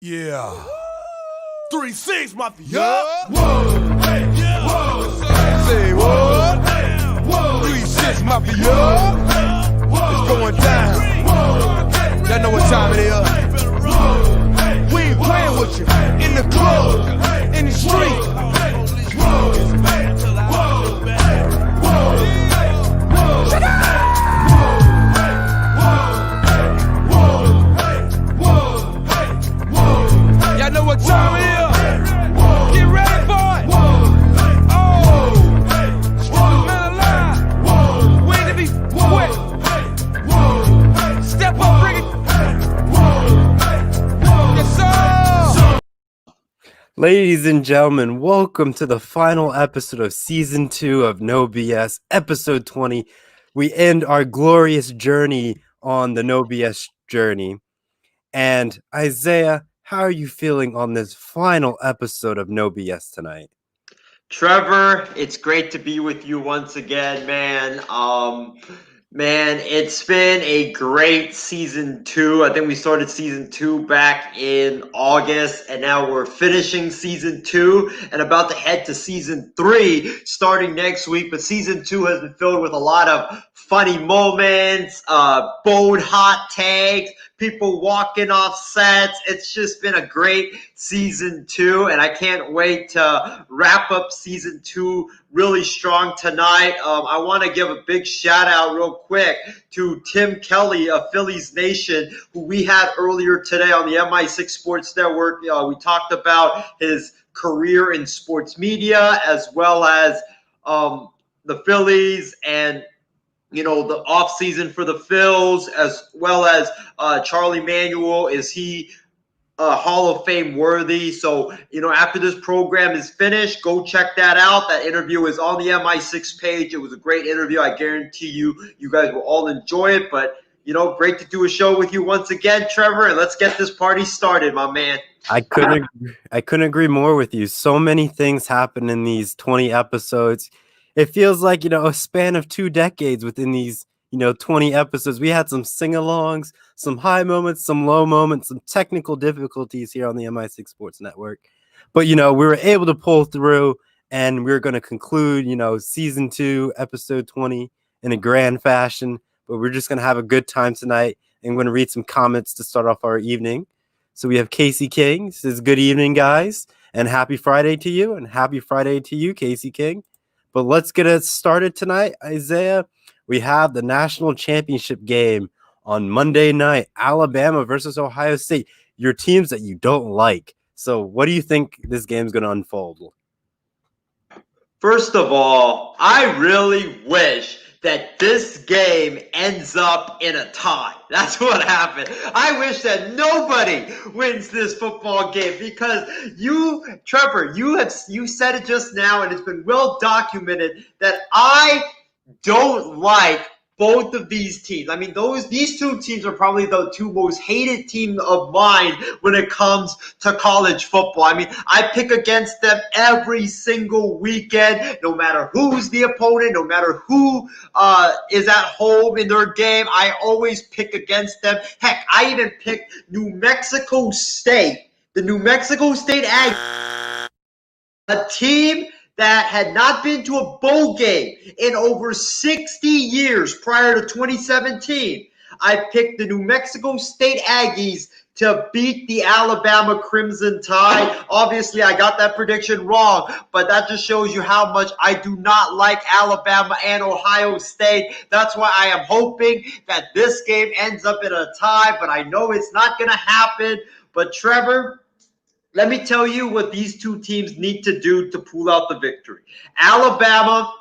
Yeah. 3-6, mafia. Yeah. Whoa. Hey, yeah. Whoa. Say what? Whoa. 3-6 mafia. Whoa. It's going down. Whoa. Y'all know what time it is. We ain't playing with you. In the club, in the street. Y'all know what time it is. Get ready for it. Oh, man alive. Waiting to be wet. Step up, bring it. Yes, sir. Ladies and gentlemen, welcome to the final episode of Season 2 of No B.S, Episode 20. We end our glorious journey on the No B.S journey. And Isaiah, how are you feeling on this final episode of No B.S tonight? Trevor, it's great to be with you once again, man. Man, it's been a great season 2. I think we started season 2 back in August, and now we're finishing season 2 and about to head to season 3 starting next week. But season 2 has been filled with a lot of funny moments, bold hot takes, people walking off sets. It's just been a great season 2, and I can't wait to wrap up season 2 really strong tonight. I want to give a big shout out real quick to Tim Kelly of Phillies Nation, who we had earlier today on the MI6 Sports Network. We talked about his career in sports media as well as the Phillies and the off season for the Phils, as well as Charlie Manuel. Is he Hall of Fame worthy? So, after this program is finished, go check that out. That interview is on the MI6 page. It was a great interview. I guarantee you guys will all enjoy it. But, great to do a show with you once again, Trevor, and let's get this party started, my man. I couldn't agree more with you. So many things happen in these 20 episodes. It feels like, a span of 2 decades within these, 20 episodes. We had some sing-alongs, some high moments, some low moments, some technical difficulties here on the MI6 Sports Network. But, we were able to pull through, and we're going to conclude, season 2, episode 20 in a grand fashion. But we're just going to have a good time tonight. And I'm going to read some comments to start off our evening. So we have Casey King. Says, good evening, guys, and happy Friday to you, and happy Friday to you, Casey King. But let's get it started tonight, Isaiah. We have the national championship game on Monday night, Alabama versus Ohio State, your teams that you don't like. So what do you think this game's going to unfold? First of all, I really wish that this game ends up in a tie. That's what happened. I wish that nobody wins this football game because Trevor, you said it just now, and it's been well documented that I don't like both of these teams. I mean, these two teams are probably the two most hated teams of mine when it comes to college football. I mean, I pick against them every single weekend, no matter who's the opponent, no matter who is at home in their game. I always pick against them. Heck, I even picked New Mexico State, the New Mexico State Aggies, a team that had not been to a bowl game in over 60 years prior to 2017. I picked the New Mexico State Aggies to beat the Alabama Crimson Tide. Obviously, I got that prediction wrong, but that just shows you how much I do not like Alabama and Ohio State. That's why I am hoping that this game ends up in a tie, but I know it's not going to happen. But Trevor, let me tell you what these two teams need to do to pull out the victory. Alabama,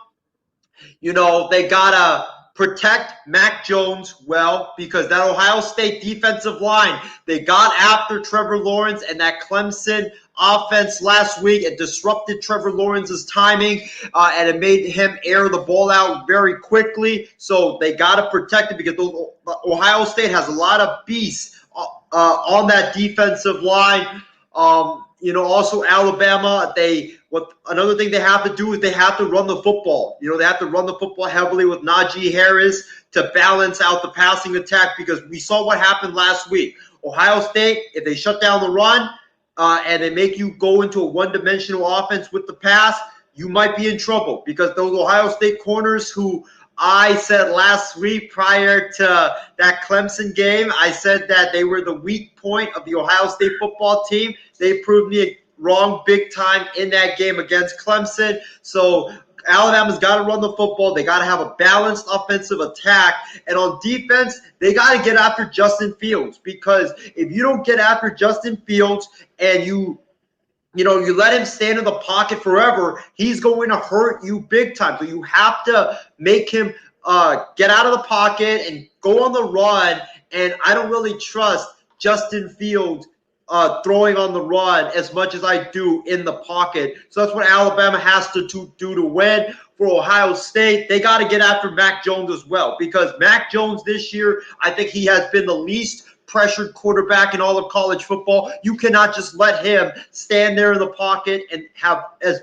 they got to protect Mac Jones well, because that Ohio State defensive line, they got after Trevor Lawrence and that Clemson offense last week. It disrupted Trevor Lawrence's timing, and it made him air the ball out very quickly. So they got to protect it because Ohio State has a lot of beasts on that defensive line. Also Alabama, they Another thing they have to do is they have to run the football. They have to run the football heavily with Najee Harris to balance out the passing attack, because we saw what happened last week. Ohio State, if they shut down the run and they make you go into a one-dimensional offense with the pass, you might be in trouble, because those Ohio State corners who I said last week prior to that Clemson game, I said that they were the weak point of the Ohio State football team. They proved me wrong big time in that game against Clemson. So Alabama's got to run the football. They got to have a balanced offensive attack. And on defense, they got to get after Justin Fields, because if you don't get after Justin Fields and you let him stand in the pocket forever, he's going to hurt you big time. So you have to make him get out of the pocket and go on the run. And I don't really trust Justin Fields throwing on the run as much as I do in the pocket. So that's what Alabama has to do to win. For Ohio State, they got to get after Mac Jones as well, because Mac Jones this year, I think he has been the least pressured quarterback in all of college football. You cannot just let him stand there in the pocket and have as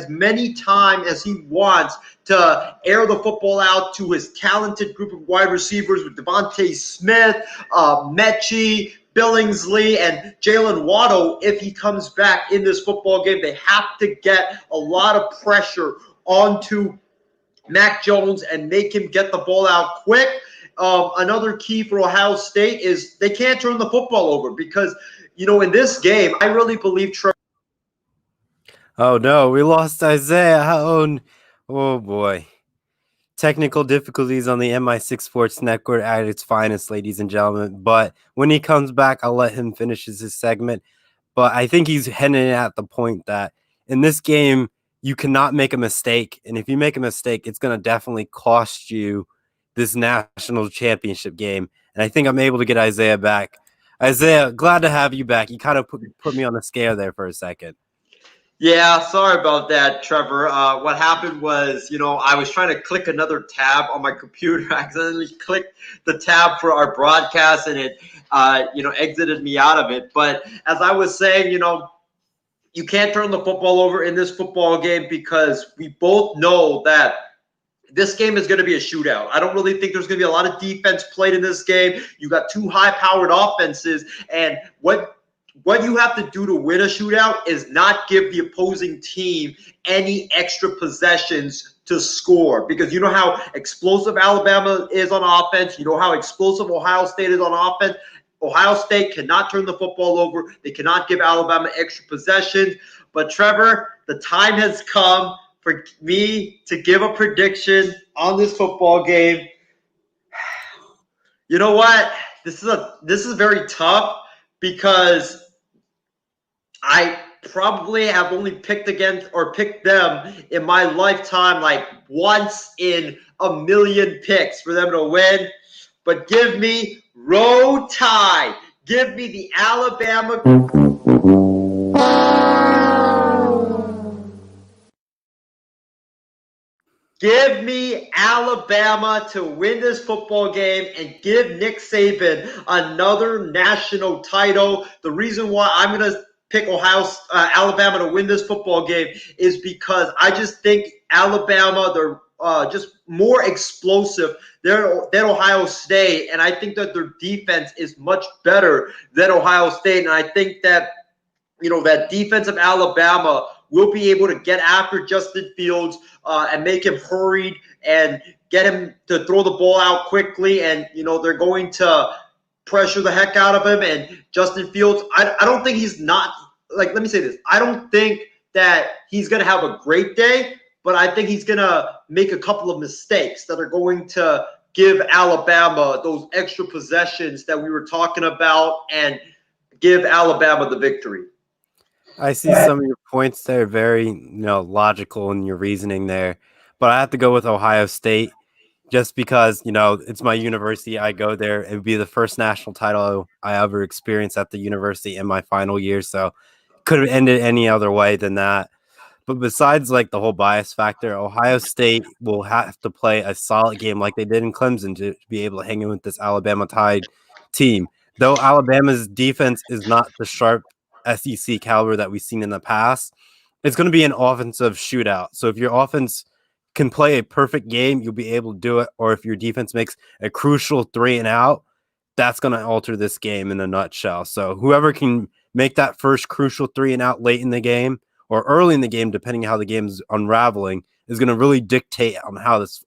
many time as he wants to air the football out to his talented group of wide receivers with Devontae Smith, Mechie, Billingsley, and Jalen Waddle. If he comes back in this football game, they have to get a lot of pressure onto Mac Jones and make him get the ball out quick. Another key for Ohio State is they can't turn the football over, because, in this game, I really believe Oh no, we lost Isaiah. Oh boy. Technical difficulties on the MI6 Sports Network at its finest, ladies and gentlemen. But when he comes back, I'll let him finish his segment. But I think he's heading at the point that in this game, you cannot make a mistake. And if you make a mistake, it's going to definitely cost you this national championship game. And I think I'm able to get Isaiah back. Isaiah, glad to have you back. You kind of put me on the scare there for a second. Yeah, sorry about that, Trevor. What happened was, I was trying to click another tab on my computer. I accidentally clicked the tab for our broadcast, and it, exited me out of it. But as I was saying, you can't turn the football over in this football game, because we both know that this game is going to be a shootout. I don't really think there's going to be a lot of defense played in this game. You got two high-powered offenses, and what you have to do to win a shootout is not give the opposing team any extra possessions to score, because you know how explosive Alabama is on offense. You know how explosive Ohio State is on offense. Ohio State cannot turn the football over. They cannot give Alabama extra possessions. But Trevor, the time has come for me to give a prediction on this football game. You know what? This is very tough, because I probably have only picked them in my lifetime like once in a million picks for them to win. But give me Roll Tide. Give me the Alabama. Give me Alabama to win this football game and give Nick Saban another national title. The reason why I'm going to pick Alabama to win this football game is because I just think Alabama, they're just more explosive than Ohio State, and I think that their defense is much better than Ohio State, and I think that that defense of Alabama will be able to get after Justin Fields and make him hurried and get him to throw the ball out quickly. And, they're going to pressure the heck out of him. And Justin Fields, I don't think he's not – let me say this. I don't think that he's going to have a great day, but I think he's going to make a couple of mistakes that are going to give Alabama those extra possessions that we were talking about and give Alabama the victory. I see some of your points there, very logical in your reasoning there, but I have to go with Ohio State just because it's my university. I go there. It would be the first national title I ever experienced at the university in my final year, so could have ended any other way than that. But besides the whole bias factor, Ohio State will have to play a solid game like they did in Clemson to be able to hang in with this Alabama Tide team. Though Alabama's defense is not the sharp SEC caliber that we've seen in the past, It's going to be an offensive shootout. So if your offense can play a perfect game, you'll be able to do it. Or if your defense makes a crucial 3-and-out, that's going to alter this game in a nutshell. So whoever can make that first crucial 3-and-out late in the game or early in the game, depending on how the game's unraveling, is going to really dictate on how this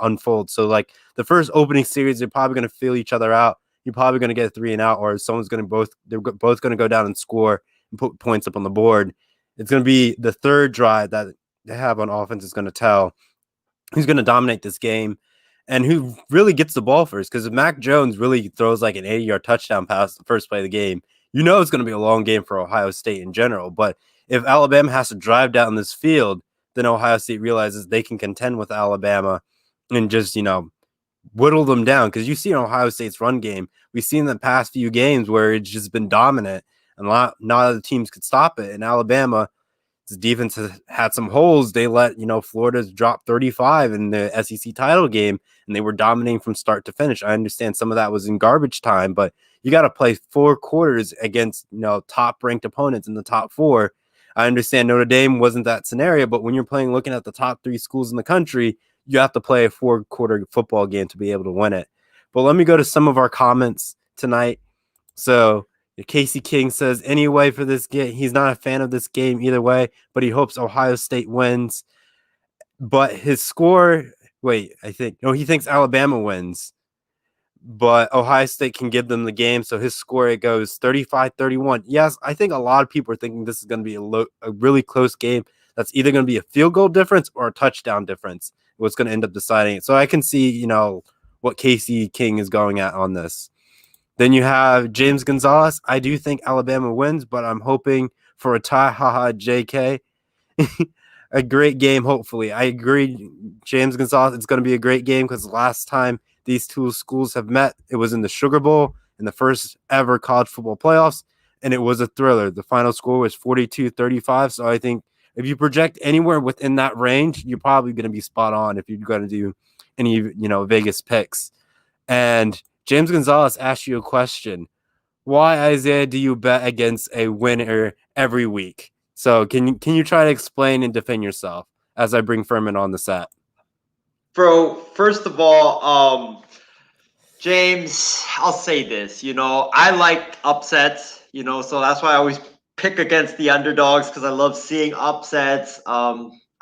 unfolds. So like the first opening series, they're probably going to feel each other out. You're probably going to get a 3-and-out, or someone's going to they're both going to go down and score and put points up on the board. It's going to be the third drive that they have on offense is going to tell who's going to dominate this game and who really gets the ball first. Because if Mac Jones really throws like an 80-yard touchdown pass the first play of the game, you know it's going to be a long game for Ohio State in general. But if Alabama has to drive down this field, then Ohio State realizes they can contend with Alabama and just, whittle them down. Because you see in Ohio State's run game, we've seen the past few games where it's just been dominant and not other teams could stop it. And Alabama, the defense has had some holes. They let, Florida's drop 35 in the SEC title game, and they were dominating from start to finish. I understand some of that was in garbage time, but you got to play 4 quarters against, top ranked opponents in the top 4. I understand Notre Dame wasn't that scenario, but when you're looking at the top 3 schools in the country, you have to play a 4-quarter football game to be able to win it. But let me go to some of our comments tonight. So Casey King says, anyway, for this game, he's not a fan of this game either way, but he hopes Ohio State wins. But his score, he thinks Alabama wins, but Ohio State can give them the game. So his score, it goes 35-31. Yes, I think a lot of people are thinking this is going to be a really close game. That's either going to be a field goal difference or a touchdown difference. What's going to end up deciding it. So I can see, what Casey King is going at on this. Then you have James Gonzalez. I do think Alabama wins, but I'm hoping for a tie. Haha, JK. A great game, hopefully. I agree, James Gonzalez. It's going to be a great game because the last time these two schools have met, it was in the Sugar Bowl in the first ever college football playoffs, and it was a thriller. The final score was 42-35. So I think if you project anywhere within that range, you're probably going to be spot on if you're going to do any, Vegas picks. And James Gonzalez asked you a question. Why, Isaiah, do you bet against a winner every week? So can you try to explain and defend yourself as I bring Furman on the set? Bro, first of all, James, I'll say this, I like upsets, so that's why I always pick against the underdogs because I love seeing upsets.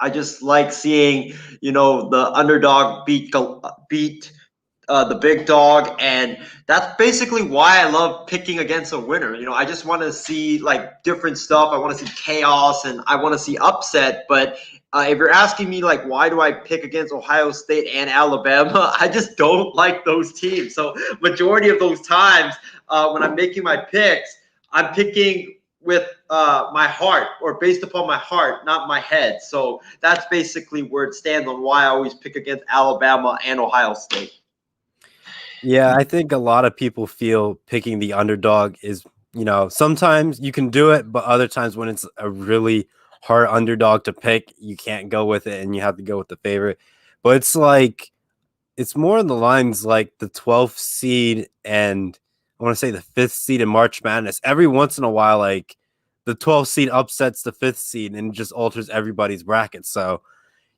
I just like seeing, the underdog beat the big dog, and that's basically why I love picking against a winner. I just want to see like different stuff. I want to see chaos and I want to see upset. But if you're asking me like why do I pick against Ohio State and Alabama, I just don't like those teams. So majority of those times when I'm making my picks, I'm picking with my heart or based upon my heart, not my head. So that's basically where it stands on why I always pick against Alabama and Ohio State. Yeah, I think a lot of people feel picking the underdog is, sometimes you can do it, but other times when it's a really hard underdog to pick, you can't go with it and you have to go with the favorite. But it's like, it's more in the lines like the 12th seed and I want to say the 5th seed in March Madness. Every once in a while, like the 12th seed upsets the 5th seed and it just alters everybody's bracket. So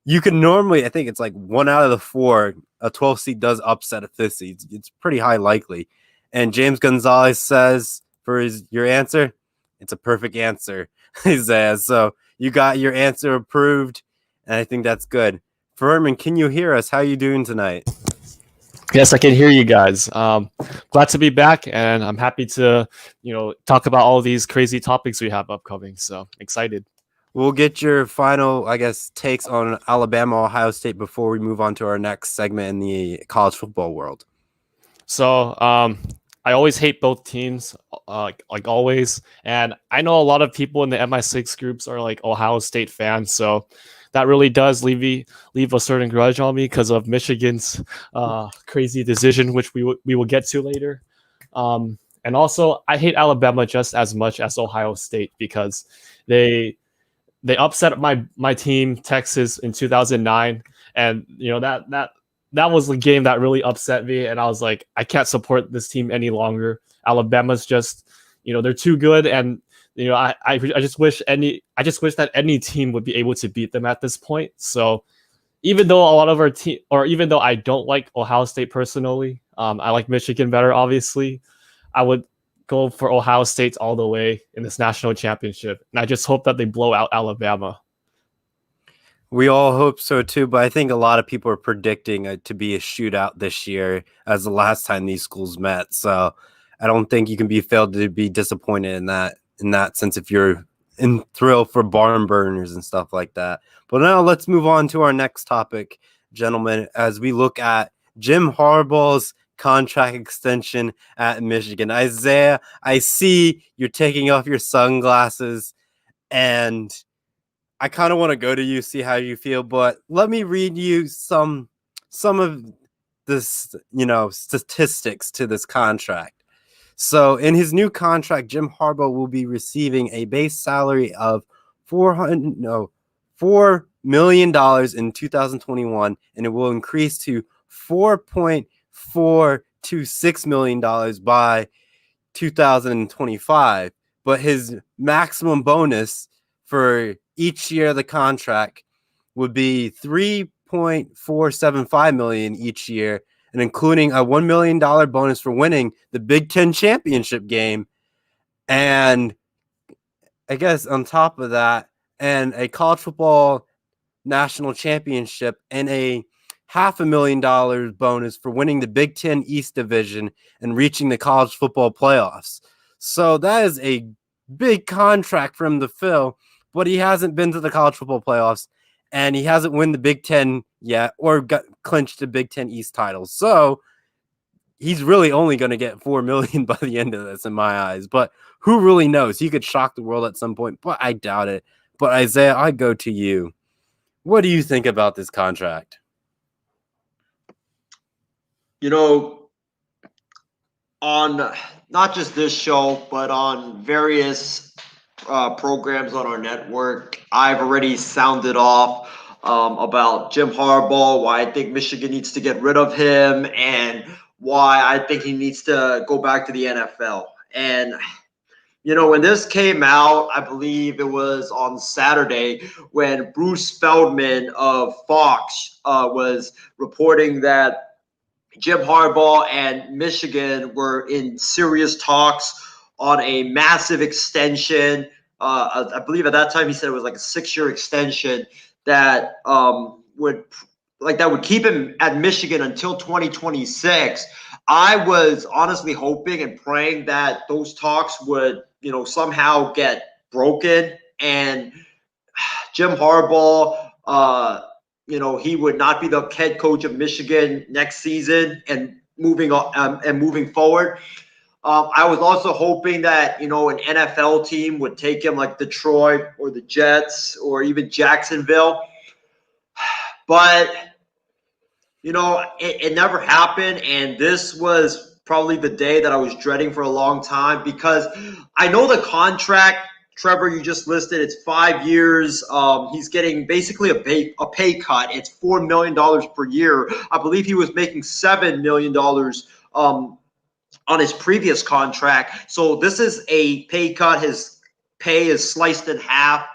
you can normally, I think it's like 1 out of the 4, a 12th seed does upset a 5th seed. It's pretty high likely. And James Gonzalez says for your answer, it's a perfect answer, Isaiah. So you got your answer approved, and I think that's good. Furman, can you hear us? How are you doing tonight? Yes, I can hear you guys. Glad to be back, and I'm happy to, talk about all these crazy topics we have upcoming. So excited. We'll get your final, I guess, takes on Alabama, Ohio State before we move on to our next segment in the college football world. So I always hate both teams, like always. And I know a lot of people in the MI6 groups are like Ohio State fans. So that really does leave a certain grudge on me because of Michigan's crazy decision, which we will get to later. And also, I hate Alabama just as much as Ohio State because they upset my team, Texas, in 2009, and that was the game that really upset me. And I was like, I can't support this team any longer. Alabama's just, they're too good, and I just wish that any team would be able to beat them at this point. So even though a lot of our team, or even though I don't like Ohio State personally, I like Michigan better, obviously. I would go for Ohio State all the way in this national championship. And I just hope that they blow out Alabama. We all hope so too, but I think a lot of people are predicting it to be a shootout this year as the last time these schools met. So I don't think you can be failed to be disappointed in that sense if you're in thrill for barn burners and stuff like that. But now let's move on to our next topic, gentlemen, as we look at Jim Harbaugh's contract extension at Michigan. Isaiah, I see you're taking off your sunglasses, and I kind of want to go to you, see how you feel, but let me read you some of this, statistics to this contract. So in his new contract, Jim Harbaugh will be receiving a base salary of $4 million in 2021, and it will increase to $4.426 million by 2025. But his maximum bonus for each year of the contract would be $3.475 million each year, and including a $1 million bonus for winning the Big Ten championship game. And I guess on top of that, and a college football national championship, and a $500,000 bonus for winning the Big Ten East Division and reaching the college football playoffs. So that is a big contract for him to fill, but he hasn't been to the college football playoffs, and he hasn't won the Big Ten yet or clinched the Big Ten East title. So he's really only going to get $4 million by the end of this, in my eyes. But who really knows? He could shock the world at some point, but I doubt it. But Isaiah, I go to you. What do you think about this contract? On not just this show, but on various programs on our network, I've already sounded off about Jim Harbaugh, why I think Michigan needs to get rid of him, and why I think he needs to go back to the NFL. And when this came out, I believe it was on Saturday, when Bruce Feldman of Fox was reporting that Jim Harbaugh and Michigan were in serious talks on a massive extension. I believe at that time he said it was like a 6-year extension that would keep him at Michigan until 2026. I was honestly hoping and praying that those talks would, somehow get broken, and Jim Harbaugh, he would not be the head coach of Michigan next season and moving forward. I was also hoping that, an NFL team would take him, like Detroit or the Jets or even Jacksonville. But, it never happened. And this was probably the day that I was dreading for a long time, because I know the contract, Trevor, you just listed, it's 5 years. He's getting basically a pay cut. It's $4 million per year. I believe he was making $7 million on his previous contract. So this is a pay cut. His pay is sliced in half.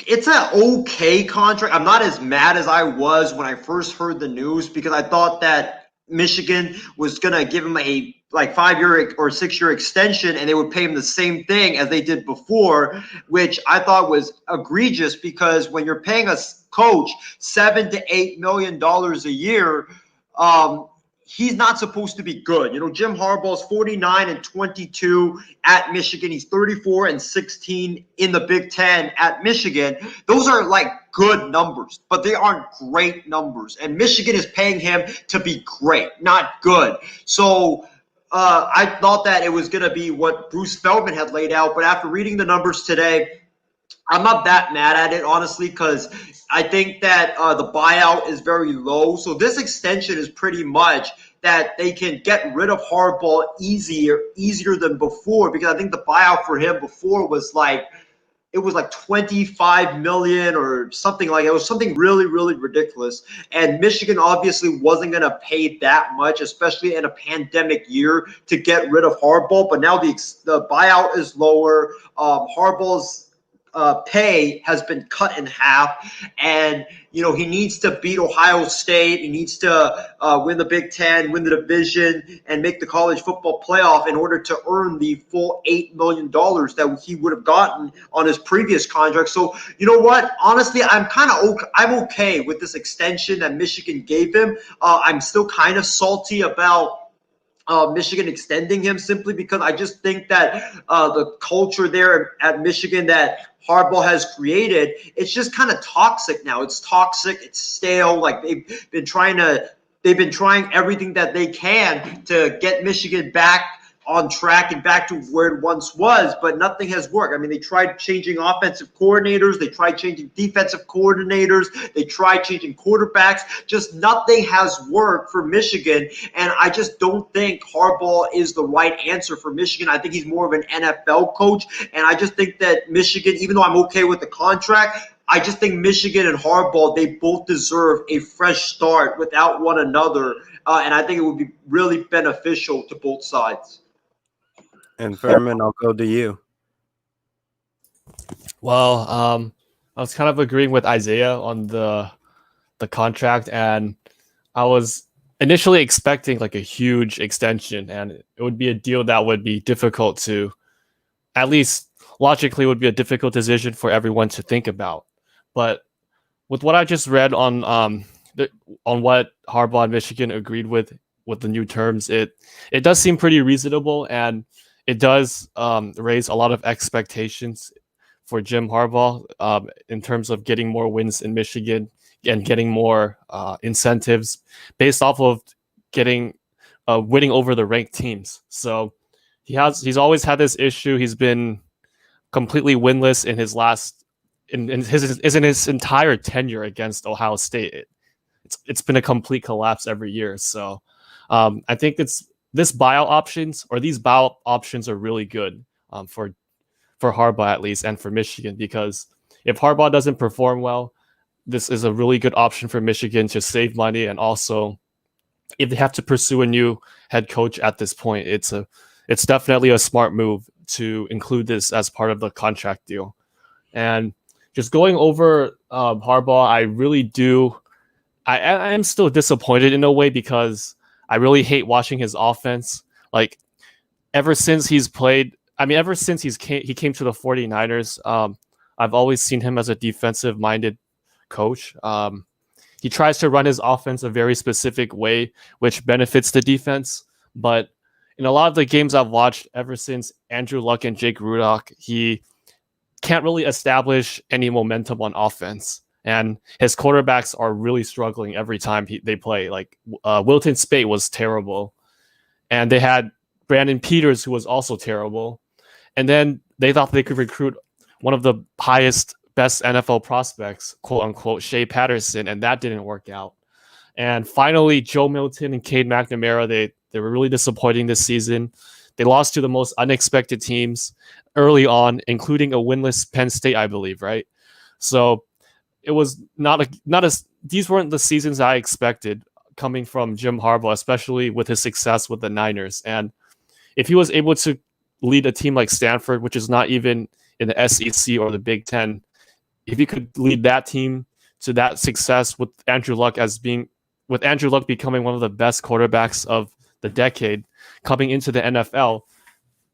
It's an okay contract. I'm not as mad as I was when I first heard the news, because I thought that Michigan was going to give him a 5-year or 6-year extension, and they would pay him the same thing as they did before, which I thought was egregious, because when you're paying a coach $7 to $8 million a year, he's not supposed to be good. Jim Harbaugh's 49-22 at Michigan. He's 34-16 in the Big Ten at Michigan. Those are good numbers, but they aren't great numbers. And Michigan is paying him to be great, not good. So I thought that it was going to be what Bruce Feldman had laid out. But after reading the numbers today, I'm not that mad at it, honestly, because I think that the buyout is very low. So this extension is pretty much that they can get rid of Harbaugh easier than before, because I think the buyout for him before was it was like 25 million or something like it. It was something really, really ridiculous. And Michigan obviously wasn't going to pay that much, especially in a pandemic year, to get rid of Harbaugh. But now the buyout is lower. Harbaugh's pay has been cut in half, and he needs to beat Ohio State. He needs to win the Big Ten, win the division, and make the college football playoff in order to earn the full $8 million that he would have gotten on his previous contract. So you know what? Honestly, I'm okay with this extension that Michigan gave him. I'm still kind of salty about Michigan extending him, simply because I just think that the culture there at Michigan that Harbaugh has created, it's just kind of toxic now. It's toxic. It's stale. Like they've been trying everything that they can to get Michigan back on track and back to where it once was, but nothing has worked. I mean, they tried changing offensive coordinators, they tried changing defensive coordinators, they tried changing quarterbacks. Just nothing has worked for Michigan, and I just don't think Harbaugh is the right answer for Michigan. I think he's more of an NFL coach, and I just think that Michigan, even though I'm okay with the contract, I just think Michigan and Harbaugh, they both deserve a fresh start without one another, and I think it would be really beneficial to both sides. And Furman, I'll go to you. Well, I was kind of agreeing with Isaiah on the contract, and I was initially expecting like a huge extension, and it would be a deal that would be difficult to, at least logically, would be a difficult decision for everyone to think about. But with what I just read on what Harbaugh and Michigan agreed with the new terms, it does seem pretty reasonable, and it does raise a lot of expectations for Jim Harbaugh in terms of getting more wins in Michigan and getting more incentives based off of getting winning over the ranked teams. So he's always had this issue. He's been completely winless in his entire tenure against Ohio State. It's been a complete collapse every year. So I think these buyout options are really good for Harbaugh, at least, and for Michigan, because if Harbaugh doesn't perform well, this is a really good option for Michigan to save money, and also if they have to pursue a new head coach at this point, it's definitely a smart move to include this as part of the contract deal. And just going over Harbaugh, I really do. I am still disappointed in a way, because I really hate watching his offense. Like ever since he came to the 49ers, I've always seen him as a defensive-minded coach. He tries to run his offense a very specific way, which benefits the defense. But in a lot of the games I've watched ever since Andrew Luck and Jake Rudock, he can't really establish any momentum on offense. And his quarterbacks are really struggling every time they play. Like Wilton Speight was terrible. And they had Brandon Peters, who was also terrible. And then they thought they could recruit one of the best NFL prospects, quote unquote, Shea Patterson, and that didn't work out. And finally, Joe Milton and Cade McNamara, they were really disappointing this season. They lost to the most unexpected teams early on, including a winless Penn State, I believe, right? So it was these weren't the seasons I expected coming from Jim Harbaugh, especially with his success with the Niners. And if he was able to lead a team like Stanford, which is not even in the SEC or the Big Ten, if he could lead that team to that success with Andrew Luck becoming one of the best quarterbacks of the decade coming into the NFL,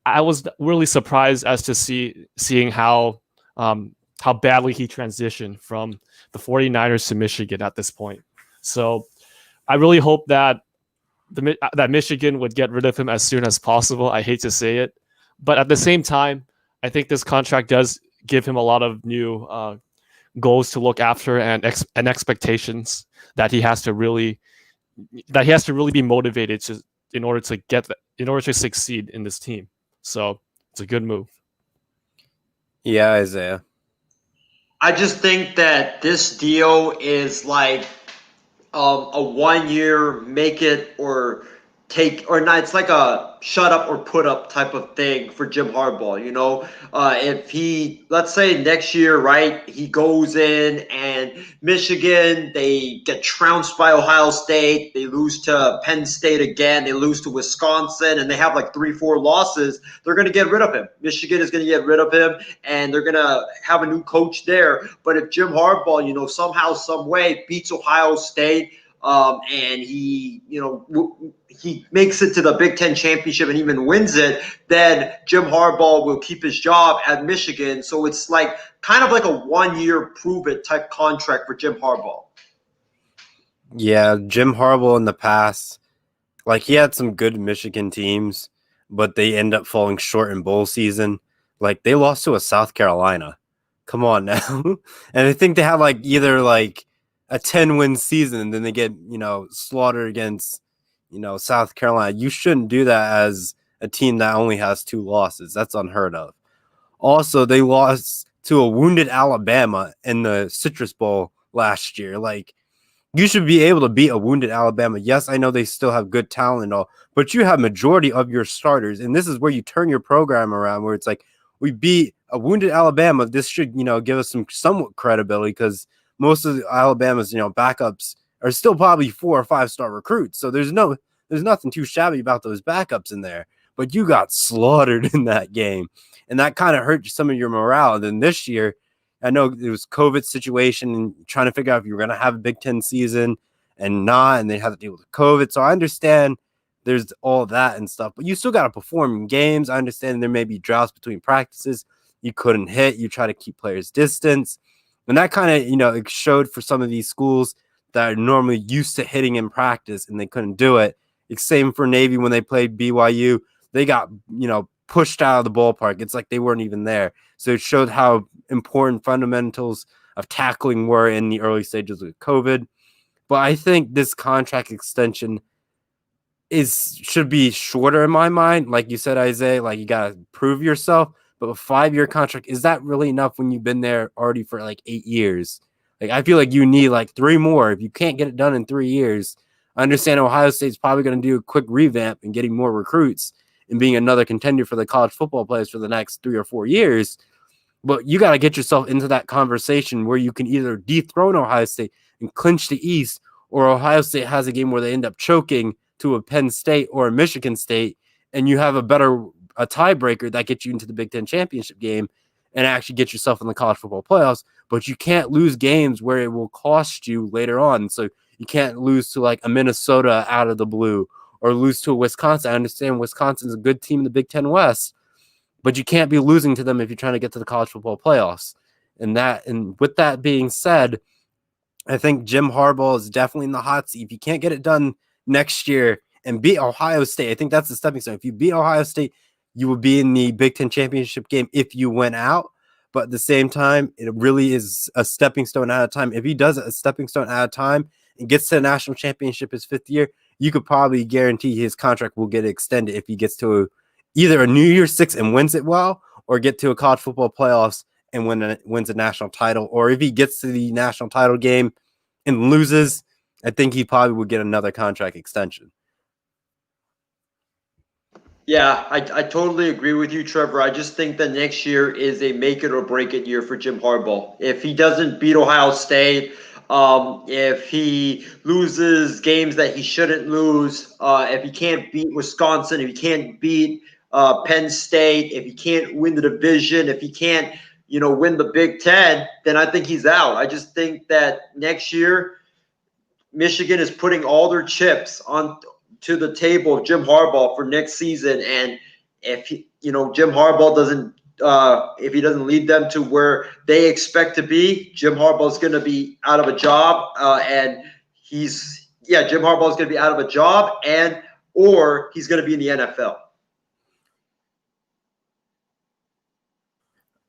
I was really surprised as to seeing how badly he transitioned from the 49ers to Michigan at this point. So I really hope that that Michigan would get rid of him as soon as possible. I hate to say it, but at the same time, I think this contract does give him a lot of new goals to look after and expectations that he has to really be motivated in order to succeed in this team. So it's a good move. Yeah, Isaiah. I just think that this deal is like a 1 year make it or take or not. It's like a shut up or put up type of thing for Jim Harbaugh. If he, let's say next year, right, he goes in and Michigan, they get trounced by Ohio State, they lose to Penn State again, they lose to Wisconsin, and they have like 3-4 losses. They're going to get rid of him. Michigan is going to get rid of him, and they're going to have a new coach there. But if Jim Harbaugh, somehow, some way beats Ohio State, and he makes it to the Big Ten championship and even wins it, then Jim Harbaugh will keep his job at Michigan. So it's like kind of like a 1-year prove it type contract for Jim Harbaugh. Yeah, Jim Harbaugh in the past, like he had some good Michigan teams, but they end up falling short in bowl season. Like they lost to a South Carolina. Come on now. And I think they had like either like a 10-win season and then they get, slaughtered against, South Carolina. You shouldn't do that as a team that only has 2 losses. That's unheard of. Also, they lost to a wounded Alabama in the Citrus Bowl last year. Like you should be able to beat a wounded Alabama. Yes, I know they still have good talent and all, but you have majority of your starters. And this is where you turn your program around, where it's like, we beat a wounded Alabama. This should, give us some somewhat credibility because most of Alabama's, backups are still probably 4 or 5-star recruits. So there's nothing too shabby about those backups in there. But you got slaughtered in that game. And that kind of hurt some of your morale. And then this year, I know it was COVID situation and trying to figure out if you were going to have a Big Ten season and not, and they had to deal with COVID. So I understand there's all that and stuff, but you still got to perform in games. I understand there may be droughts between practices. You couldn't hit. You try to keep players distance. And that kind of, it showed for some of these schools that are normally used to hitting in practice and they couldn't do it. It's same for Navy when they played BYU. They got, pushed out of the ballpark. It's like they weren't even there. So it showed how important fundamentals of tackling were in the early stages of COVID. But I think this contract extension should be shorter in my mind. Like you said, Isaiah, like you got to prove yourself. But a 5-year contract, is that really enough when you've been there already for like 8 years? Like I feel like you need like 3 more. If you can't get it done in 3 years, I understand Ohio State's probably going to do a quick revamp and getting more recruits and being another contender for the college football players for the next 3 or 4 years. But you got to get yourself into that conversation where you can either dethrone Ohio State and clinch the East, or Ohio State has a game where they end up choking to a Penn State or a Michigan State, and you have a tiebreaker that gets you into the Big Ten championship game and actually get yourself in the college football playoffs. But you can't lose games where it will cost you later on. So you can't lose to like a Minnesota out of the blue or lose to a Wisconsin. I understand Wisconsin's a good team in the Big Ten West, but you can't be losing to them if you're trying to get to the college football playoffs. And with that being said, I think Jim Harbaugh is definitely in the hot seat. If you can't get it done next year and beat Ohio State, I think that's the stepping stone. If you beat Ohio State, you would be in the Big Ten championship game if you went out. But at the same time, it really is a stepping stone at a time. If he does a stepping stone at a time and gets to the national championship his 5th year, you could probably guarantee his contract will get extended if he gets to either a New Year's 6 and wins it well, or get to a college football playoffs and wins a national title. Or if he gets to the national title game and loses, I think he probably would get another contract extension. Yeah, I totally agree with you, Trevor. I just think that next year is a make it or break it year for Jim Harbaugh. If he doesn't beat Ohio State, if he loses games that he shouldn't lose, if he can't beat Wisconsin, if he can't beat Penn State, if he can't win the division, if he can't, win the Big Ten, then I think he's out. I just think that next year, Michigan is putting all their chips on to the table of Jim Harbaugh for next season, and if Jim Harbaugh doesn't, if he doesn't lead them to where they expect to be, Jim Harbaugh is going to be out of a job, Jim Harbaugh is going to be out of a job, or he's going to be in the NFL.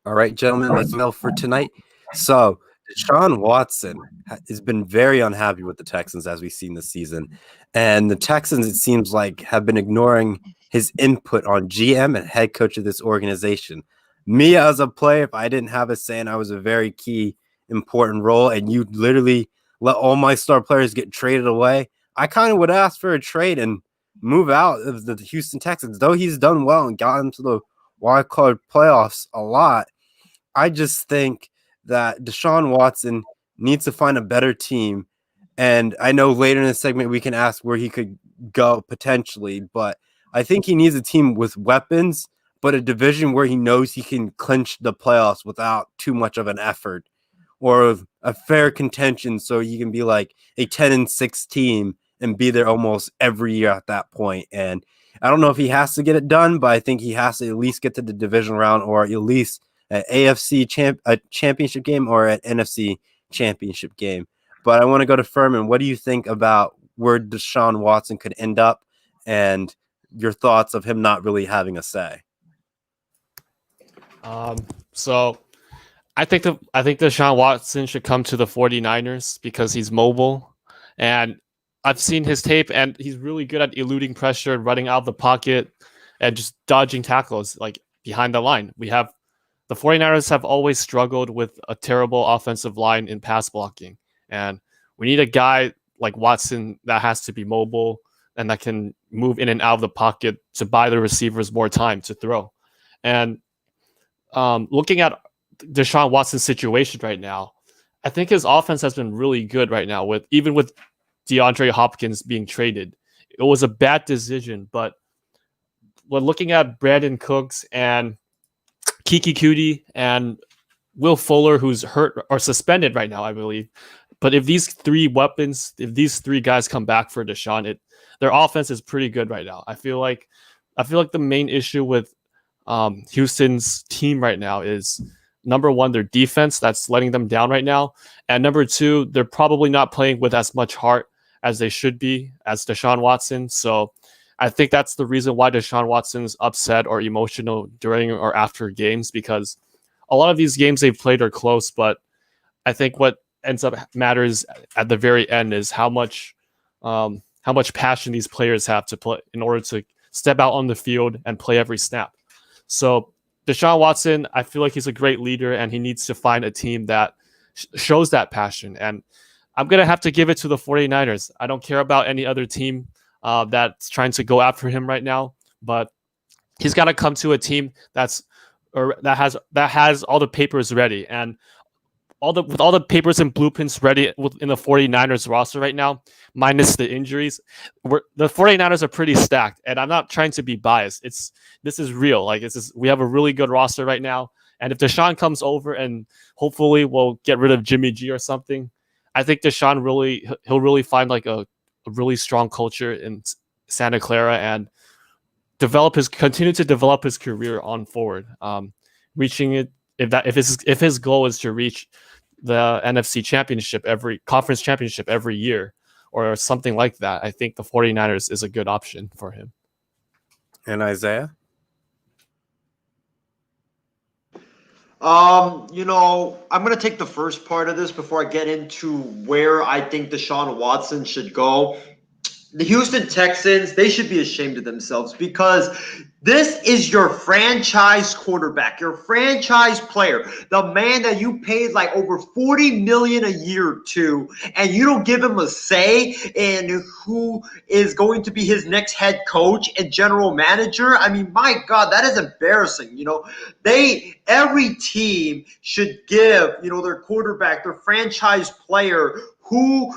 All right, gentlemen, let's go for tonight. So Deshaun Watson has been very unhappy with the Texans, as we've seen this season. And the Texans, it seems like, have been ignoring his input on GM and head coach of this organization. Me, as a player, if I didn't have a say and I was a very key, important role, and you literally let all my star players get traded away, I kind of would ask for a trade and move out of the Houston Texans. Though he's done well and gotten to the wild card playoffs a lot, I just think that Deshaun Watson needs to find a better team. And I know later in the segment we can ask where he could go potentially, but I think he needs a team with weapons, but a division where he knows he can clinch the playoffs without too much of an effort, or a fair contention so he can be like a 10-6 team and be there almost every year at that point. And I don't know if he has to get it done, but I think he has to at least get to the division round, or at least an a championship game or an NFC championship game. But I want to go to Furman. What do you think about where Deshaun Watson could end up, and your thoughts of him not really having a say? So I think Deshaun Watson should come to the 49ers because he's mobile, and I've seen his tape, and he's really good at eluding pressure and running out of the pocket and just dodging tackles like behind the line. The 49ers have always struggled with a terrible offensive line in pass blocking, and we need a guy like Watson that has to be mobile and that can move in and out of the pocket to buy the receivers more time to throw. And looking at Deshaun Watson's situation right now, I think his offense has been really good right now, with DeAndre Hopkins being traded. It was a bad decision, but when looking at Brandon Cooks and Kiki Cudi and Will Fuller, who's hurt or suspended right now, I believe. But if these three guys come back for Deshaun, their offense is pretty good right now. I feel like the main issue with Houston's team right now is, number one, their defense that's letting them down right now, and number two, they're probably not playing with as much heart as they should be as Deshaun Watson. So I think that's the reason why Deshaun Watson's upset or emotional during or after games, because a lot of these games they've played are close, but I think what ends up matters at the very end is how much passion these players have to play in order to step out on the field and play every snap. So Deshaun Watson, I feel like he's a great leader, and he needs to find a team that shows that passion. And I'm going to have to give it to the 49ers. I don't care about any other team that's trying to go after him right now, but he's got to come to a team that has all the papers ready, and with all the papers and blueprints ready in the 49ers roster right now, minus the injuries. The 49ers are pretty stacked, and I'm not trying to be biased. This is real. Like, we have a really good roster right now, and if Deshaun comes over and hopefully we'll get rid of Jimmy G or something, I think Deshaun he'll really find like a really strong culture in Santa Clara and continue to develop his career on forward. Reaching it, if his goal is to reach the NFC championship, conference championship every year or something like that, I think the 49ers is a good option for him. And Isaiah? I'm going to take the first part of this before I get into where I think Deshaun Watson should go. The Houston Texans, they should be ashamed of themselves, because this is your franchise quarterback, your franchise player, the man that you paid like over $40 million a year to, and you don't give him a say in who is going to be his next head coach and general manager. I mean, my God, that is embarrassing. Every team should give, their quarterback, their franchise player, who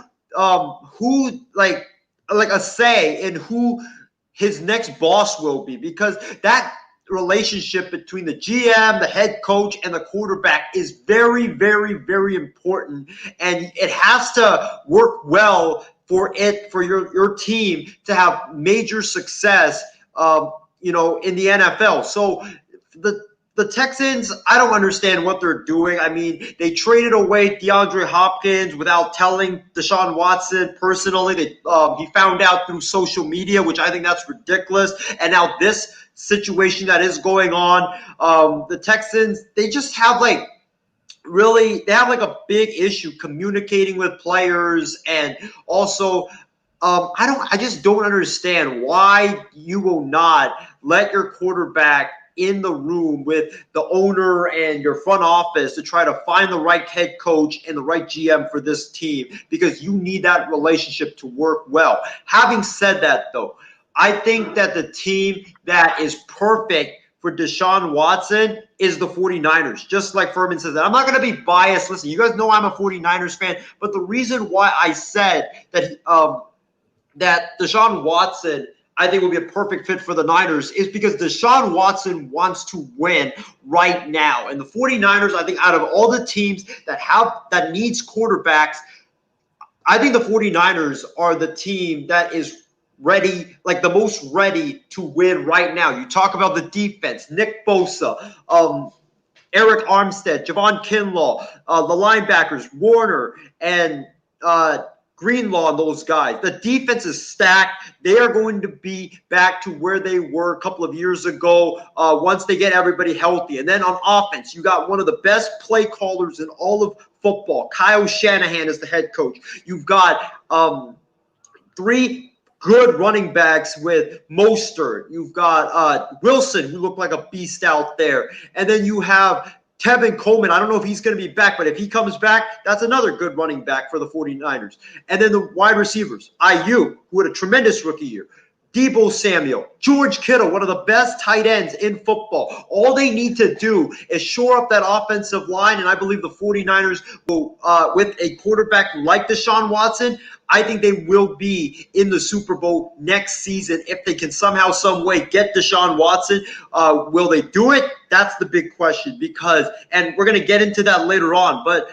like a say in who his next boss will be, because that relationship between the GM, the head coach, and the quarterback is very, very, very important, and it has to work well for your team to have major success in the NFL. So the Texans, I don't understand what they're doing. I mean, they traded away DeAndre Hopkins without telling Deshaun Watson personally. He found out through social media, which I think that's ridiculous. And now this situation that is going on, the Texans, they just have they have a big issue communicating with players, and also I just don't understand why you will not let your quarterback in the room with the owner and your front office to try to find the right head coach and the right GM for this team, because you need that relationship to work well. Having said that, though, I think that the team that is perfect for Deshaun Watson is the 49ers, just like Furman says that. I'm not going to be biased. Listen, you guys know I'm a 49ers fan, but the reason why I said that Deshaun Watson, I think, will be a perfect fit for the Niners is because Deshaun Watson wants to win right now. And the 49ers, I think, out of all the teams that needs quarterbacks, I think the 49ers are the team that is ready, like the most ready to win right now. You talk about the defense, Nick Bosa, Eric Armstead, Javon Kinlaw, the linebackers, Warner, and Greenlaw, and those guys. The defense is stacked. They are going to be back to where they were a couple of years ago once they get everybody healthy. And then on offense, you got one of the best play callers in all of football. Kyle Shanahan is the head coach. You've got three good running backs with Mostert. You've got Wilson, who looked like a beast out there. And then you have Tevin Coleman. I don't know if he's going to be back, but if he comes back, that's another good running back for the 49ers. And then the wide receivers, IU, who had a tremendous rookie year. Debo Samuel, George Kittle, one of the best tight ends in football. All they need to do is shore up that offensive line, and I believe the 49ers will, with a quarterback like Deshaun Watson, I think they will be in the Super Bowl next season if they can somehow, some way get Deshaun Watson. Will they do it? That's the big question and we're going to get into that later on, but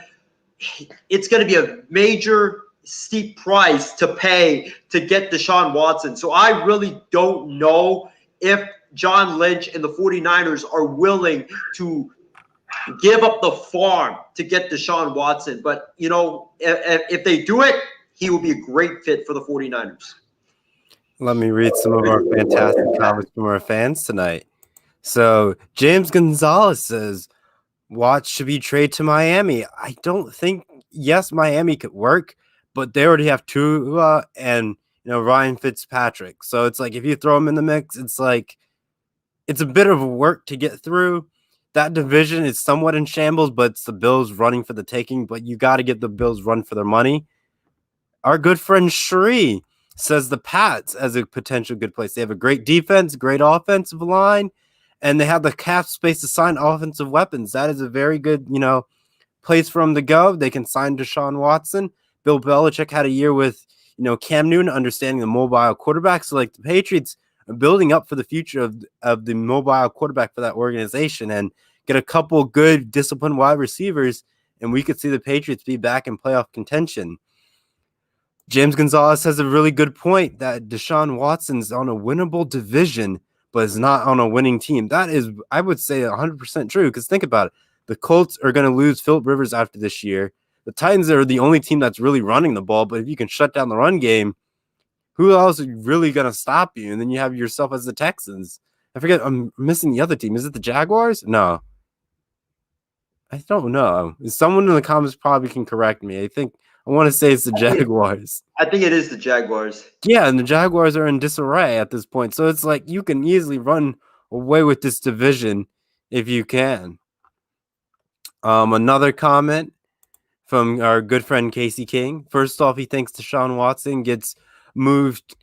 it's going to be a major steep price to pay to get Deshaun Watson. So I really don't know if John Lynch and the 49ers are willing to give up the farm to get Deshaun Watson. But, if they do it, he will be a great fit for the 49ers. Let me read some of our fantastic comments from our fans tonight. So James Gonzalez says, Watts should be traded to Miami. I don't think, yes, Miami could work, but they already have Tua and Ryan Fitzpatrick. So it's like if you throw them in the mix, it's like it's a bit of work to get through. That division is somewhat in shambles, but it's the Bills running for the taking. But you got to get the Bills run for their money. Our good friend Shree says the Pats as a potential good place. They have a great defense, great offensive line, and they have the cap space to sign offensive weapons. That is a very good, place for them to go. They can sign Deshaun Watson. Bill Belichick had a year with, Cam Newton, understanding the mobile quarterback. So, like, the Patriots are building up for the future of the mobile quarterback for that organization and get a couple good, disciplined wide receivers, and we could see the Patriots be back in playoff contention. James Gonzalez has a really good point that Deshaun Watson's on a winnable division, but is not on a winning team. That is, I would say, 100% true, because think about it. The Colts are going to lose Philip Rivers after this year. The Titans are the only team that's really running the ball, but if you can shut down the run game, who else is really going to stop you? And then you have yourself as the Texans. I forget, I'm missing the other team. Is it the Jaguars? No. I don't know. Someone in the comments probably can correct me. I want to say it's the Jaguars. I think it is the Jaguars. Yeah, and the Jaguars are in disarray at this point. So it's like you can easily run away with this division if you can. Another comment from our good friend Casey King. First off, he thinks Deshaun Watson gets moved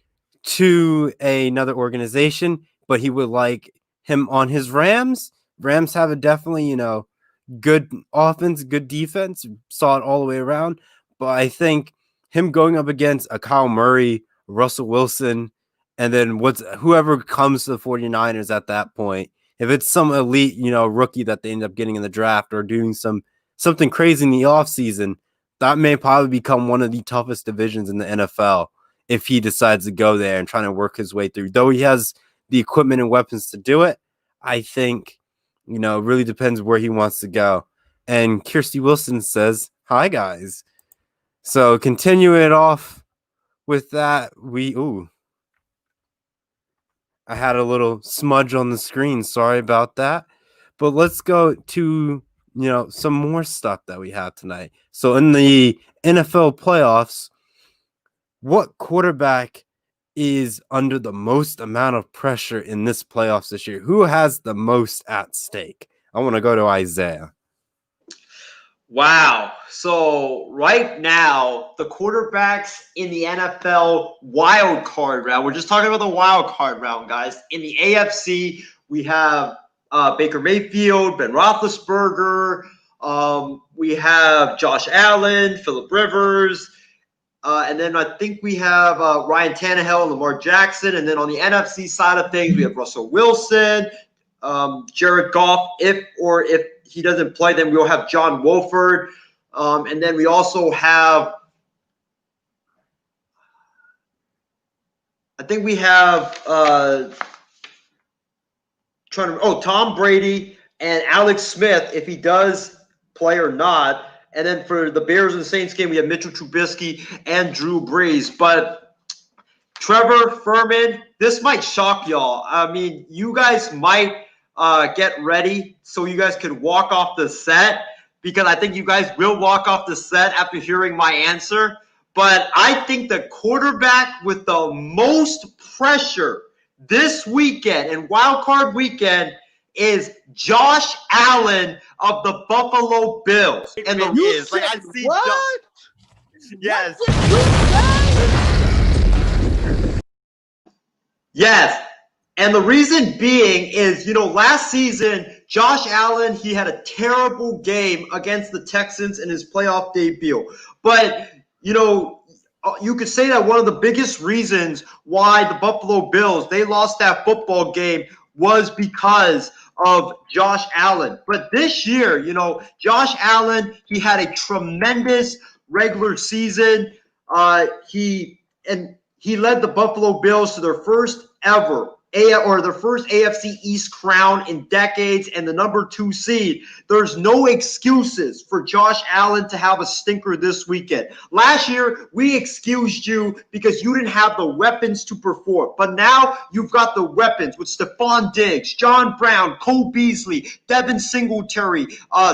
to another organization, but he would like him on his Rams. Rams have a definitely, good offense, good defense, saw it all the way around. But I think him going up against a Kyle Murray, Russell Wilson, and then whoever comes to the 49ers at that point, if it's some elite, rookie that they end up getting in the draft or doing something crazy in the offseason, that may probably become one of the toughest divisions in the NFL if he decides to go there and trying to work his way through. Though he has the equipment and weapons to do it, I think, it really depends where he wants to go. And Kirsty Wilson says, hi, guys. So continue it off with that. I had a little smudge on the screen. Sorry about that. But let's go to, some more stuff that we have tonight. So in the NFL playoffs, what quarterback is under the most amount of pressure in this playoffs this year? Who has the most at stake? I want to go to Isaiah. Wow. So right now, the quarterbacks in the NFL wild card round. We're just talking about the wild card round, guys. In the AFC, we have Baker Mayfield, Ben Roethlisberger. We have Josh Allen, Phillip Rivers, and then I think we have Ryan Tannehill and Lamar Jackson. And then on the NFC side of things, we have Russell Wilson, Jared Goff. If he doesn't play, then we'll have John Wolford. And then we also have, I think we have, Tom Brady and Alex Smith, if he does play or not. And then for the Bears and Saints game, we have Mitchell Trubisky and Drew Brees. But Trevor Furman, this might shock y'all. I mean, you guys might get ready so you guys can walk off the set, because I think you guys will walk off the set after hearing my answer. But I think the quarterback with the most pressure this weekend and wild card weekend is Josh Allen of the Buffalo Bills. And the You is like I said see what? yes. What did you say? Yes. And the reason being is, last season, Josh Allen, he had a terrible game against the Texans in his playoff debut. But, you could say that one of the biggest reasons why the Buffalo Bills, they lost that football game was because of Josh Allen. But this year, Josh Allen, he had a tremendous regular season. He led the Buffalo Bills to their first ever their first AFC East crown in decades and the number 2 seed. There's no excuses for Josh Allen to have a stinker this weekend. Last year, we excused you because you didn't have the weapons to perform. But now you've got the weapons with Stephon Diggs, John Brown, Cole Beasley, Devin Singletary,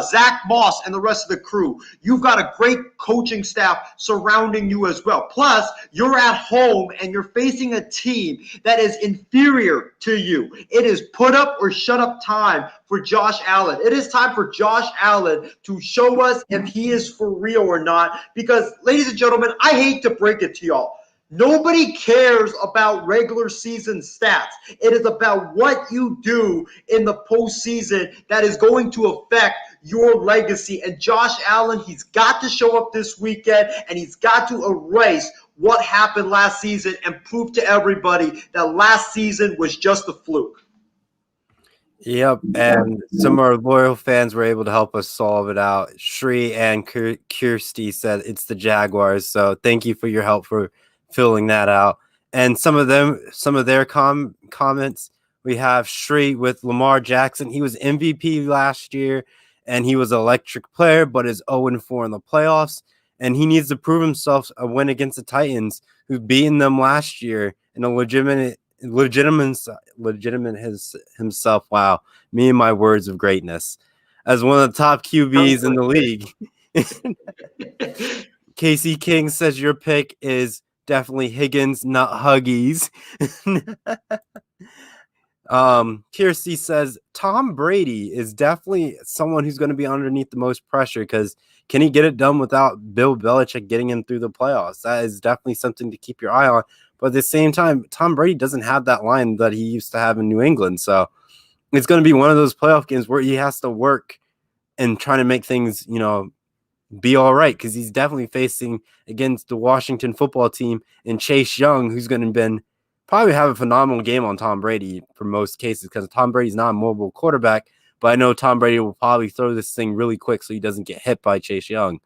Zach Moss, and the rest of the crew. You've got a great coaching staff surrounding you as well. Plus, you're at home and you're facing a team that is inferior to you. It is put up or shut up time for Josh Allen. It is time for Josh Allen to show us if he is for real or not. Because, ladies and gentlemen, I hate to break it to y'all. Nobody cares about regular season stats. It is about what you do in the postseason that is going to affect your legacy. And Josh Allen, he's got to show up this weekend, and he's got to erase what happened last season and prove to everybody that last season was just a fluke. Yep, and some of our loyal fans were able to help us solve it out. Shri and Kirsty said it's the Jaguars, so thank you for your help for filling that out. And some of their comments, we have Shri with Lamar Jackson. He was MVP last year, and he was an electric player, but is 0-4 in the playoffs. And he needs to prove himself a win against the Titans, who've beaten them last year in a legitimate himself. Wow, me and my words of greatness. As one of the top QBs in the league. Casey King says your pick is definitely Higgins, not Huggies. Kirsty says Tom Brady is definitely someone who's going to be underneath the most pressure, because can he get it done without Bill Belichick getting him through the playoffs? That is definitely something to keep your eye on. But at the same time, Tom Brady doesn't have that line that he used to have in New England. So it's going to be one of those playoff games where he has to work and try to make things, be all right, because he's definitely facing against the Washington football team and Chase Young, who's going to probably have a phenomenal game on Tom Brady for most cases, because Tom Brady's not a mobile quarterback. But I know Tom Brady will probably throw this thing really quick so he doesn't get hit by Chase Young.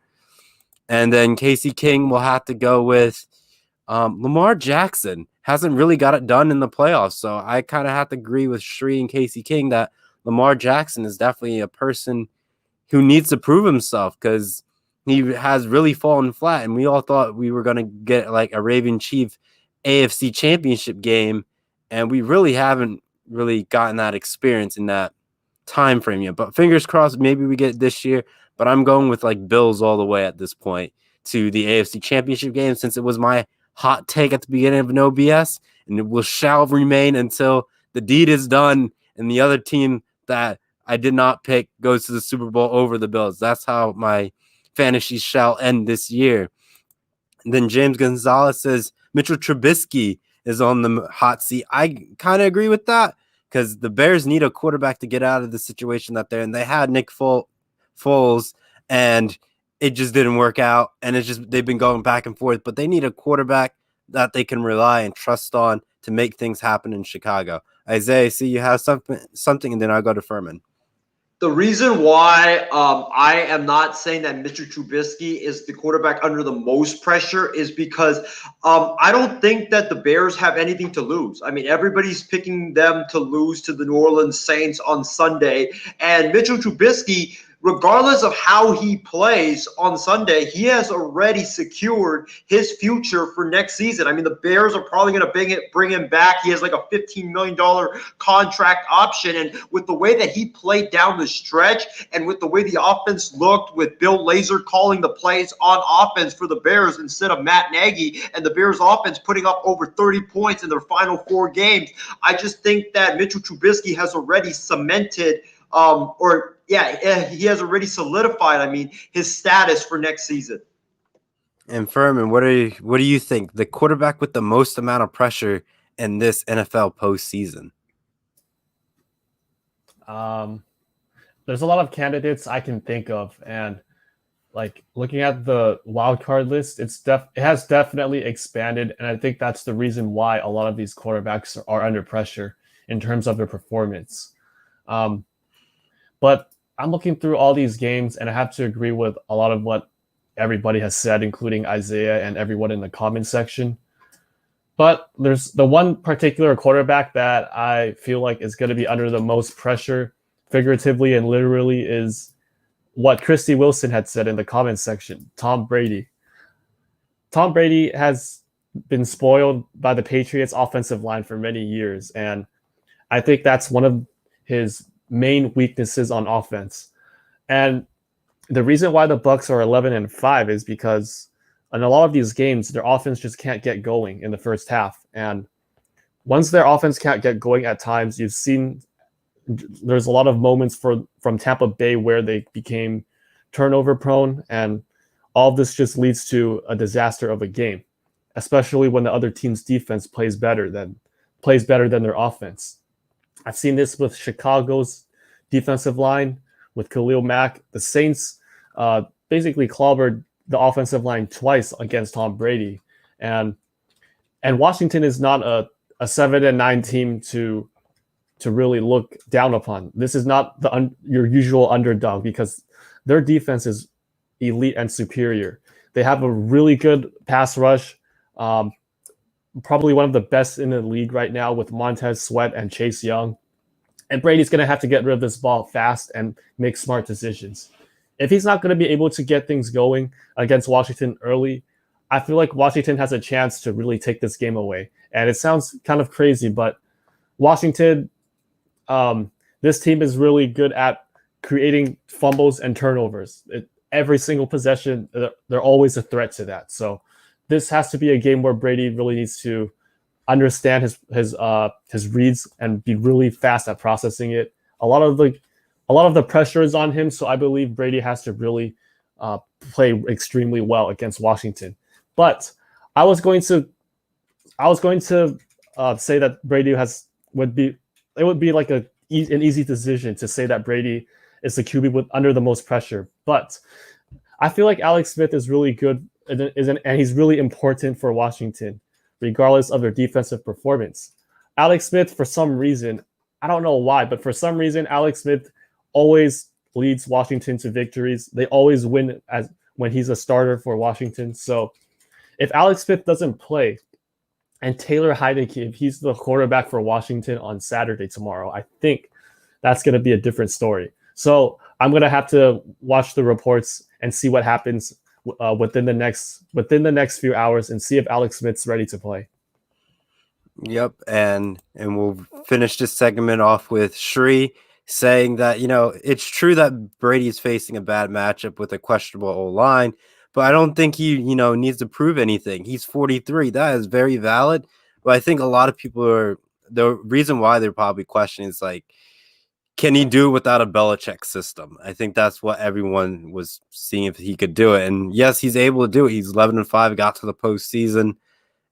And then Casey King will have to go with Lamar Jackson. Hasn't really got it done in the playoffs. So I kind of have to agree with Shri and Casey King that Lamar Jackson is definitely a person who needs to prove himself, because he has really fallen flat. And we all thought we were going to get like a Raven Chief AFC championship game. And we really haven't really gotten that experience in that time frame yet, but fingers crossed maybe we get it this year. But I'm going with like Bills all the way at this point to the AFC championship game, since it was my hot take at the beginning of No BS, and it shall remain until the deed is done and the other team that I did not pick goes to the Super Bowl over the Bills. That's how my fantasy shall end this year. And then James Gonzalez says Mitchell Trubisky is on the hot seat. I kind of agree with that because the Bears need a quarterback to get out of the situation that they're in. They had Nick Foles, and it just didn't work out. And it's just they've been going back and forth, but they need a quarterback that they can rely and trust on to make things happen in Chicago. Isaiah, see you have something, and then I'll go to Furman. The reason why I am not saying that Mr. Trubisky is the quarterback under the most pressure is because I don't think that the Bears have anything to lose. I mean, everybody's picking them to lose to the New Orleans Saints on Sunday. And Mitchell Trubisky, regardless of how he plays on Sunday, he has already secured his future for next season. I mean, the Bears are probably going to bring him back. He has like a $15 million contract option. And with the way that he played down the stretch and with the way the offense looked with Bill Lazor calling the plays on offense for the Bears instead of Matt Nagy, and the Bears offense putting up over 30 points in their final 4 games, I just think that Mitchell Trubisky has already cemented he has already solidified, his status for next season. And Furman, what do you think? The quarterback with the most amount of pressure in this NFL postseason? There's a lot of candidates I can think of, and like looking at the wild card list, it has definitely expanded, and I think that's the reason why a lot of these quarterbacks are under pressure in terms of their performance. But I'm looking through all these games, and I have to agree with a lot of what everybody has said, including Isaiah and everyone in the comment section. But there's the one particular quarterback that I feel like is going to be under the most pressure, figuratively and literally, is what Christy Wilson had said in the comment section, Tom Brady. Tom Brady has been spoiled by the Patriots offensive line for many years, and I think that's one of his main weaknesses on offense. And the reason why the Bucks are 11-5 is because in a lot of these games, their offense just can't get going in the first half. And once their offense can't get going at times, you've seen there's a lot of moments from Tampa Bay where they became turnover prone, and all of this just leads to a disaster of a game, especially when the other team's defense plays better than their offense. I've seen this with Chicago's defensive line, with Khalil Mack. The Saints basically clobbered the offensive line twice against Tom Brady. And Washington is not a 7-9 team to really look down upon. This is not your usual underdog because their defense is elite and superior. They have a really good pass rush, probably one of the best in the league right now with Montez Sweat and Chase Young. And Brady's going to have to get rid of this ball fast and make smart decisions. If he's not going to be able to get things going against Washington early, I feel like Washington has a chance to really take this game away. And it sounds kind of crazy, but Washington, this team is really good at creating fumbles and turnovers. Every single possession, they're always a threat to that. So this has to be a game where Brady really needs to understand his reads and be really fast at processing it. A lot of the pressure is on him, so I believe Brady has to really play extremely well against Washington. But I was going to say that Brady would be like an easy decision to say that Brady is the QB under the most pressure. But I feel like Alex Smith is really good and he's really important for Washington, regardless of their defensive performance. Alex Smith, for some reason, I don't know why, but for some reason, Alex Smith always leads Washington to victories. They always win when he's a starter for Washington. So if Alex Smith doesn't play and Taylor Heineke, if he's the quarterback for Washington on Saturday tomorrow, I think that's going to be a different story. So I'm going to have to watch the reports and see what happens within the next few hours and see if Alex Smith's ready to play. Yep, and we'll finish this segment off with Shri saying that, it's true that Brady's facing a bad matchup with a questionable O-line, but I don't think he, needs to prove anything. He's 43. That is very valid. But I think a lot of people the reason why they're probably questioning is like, can he do it without a Belichick system? I think that's what everyone was seeing if he could do it. And yes, he's able to do it. He's 11-5, got to the postseason.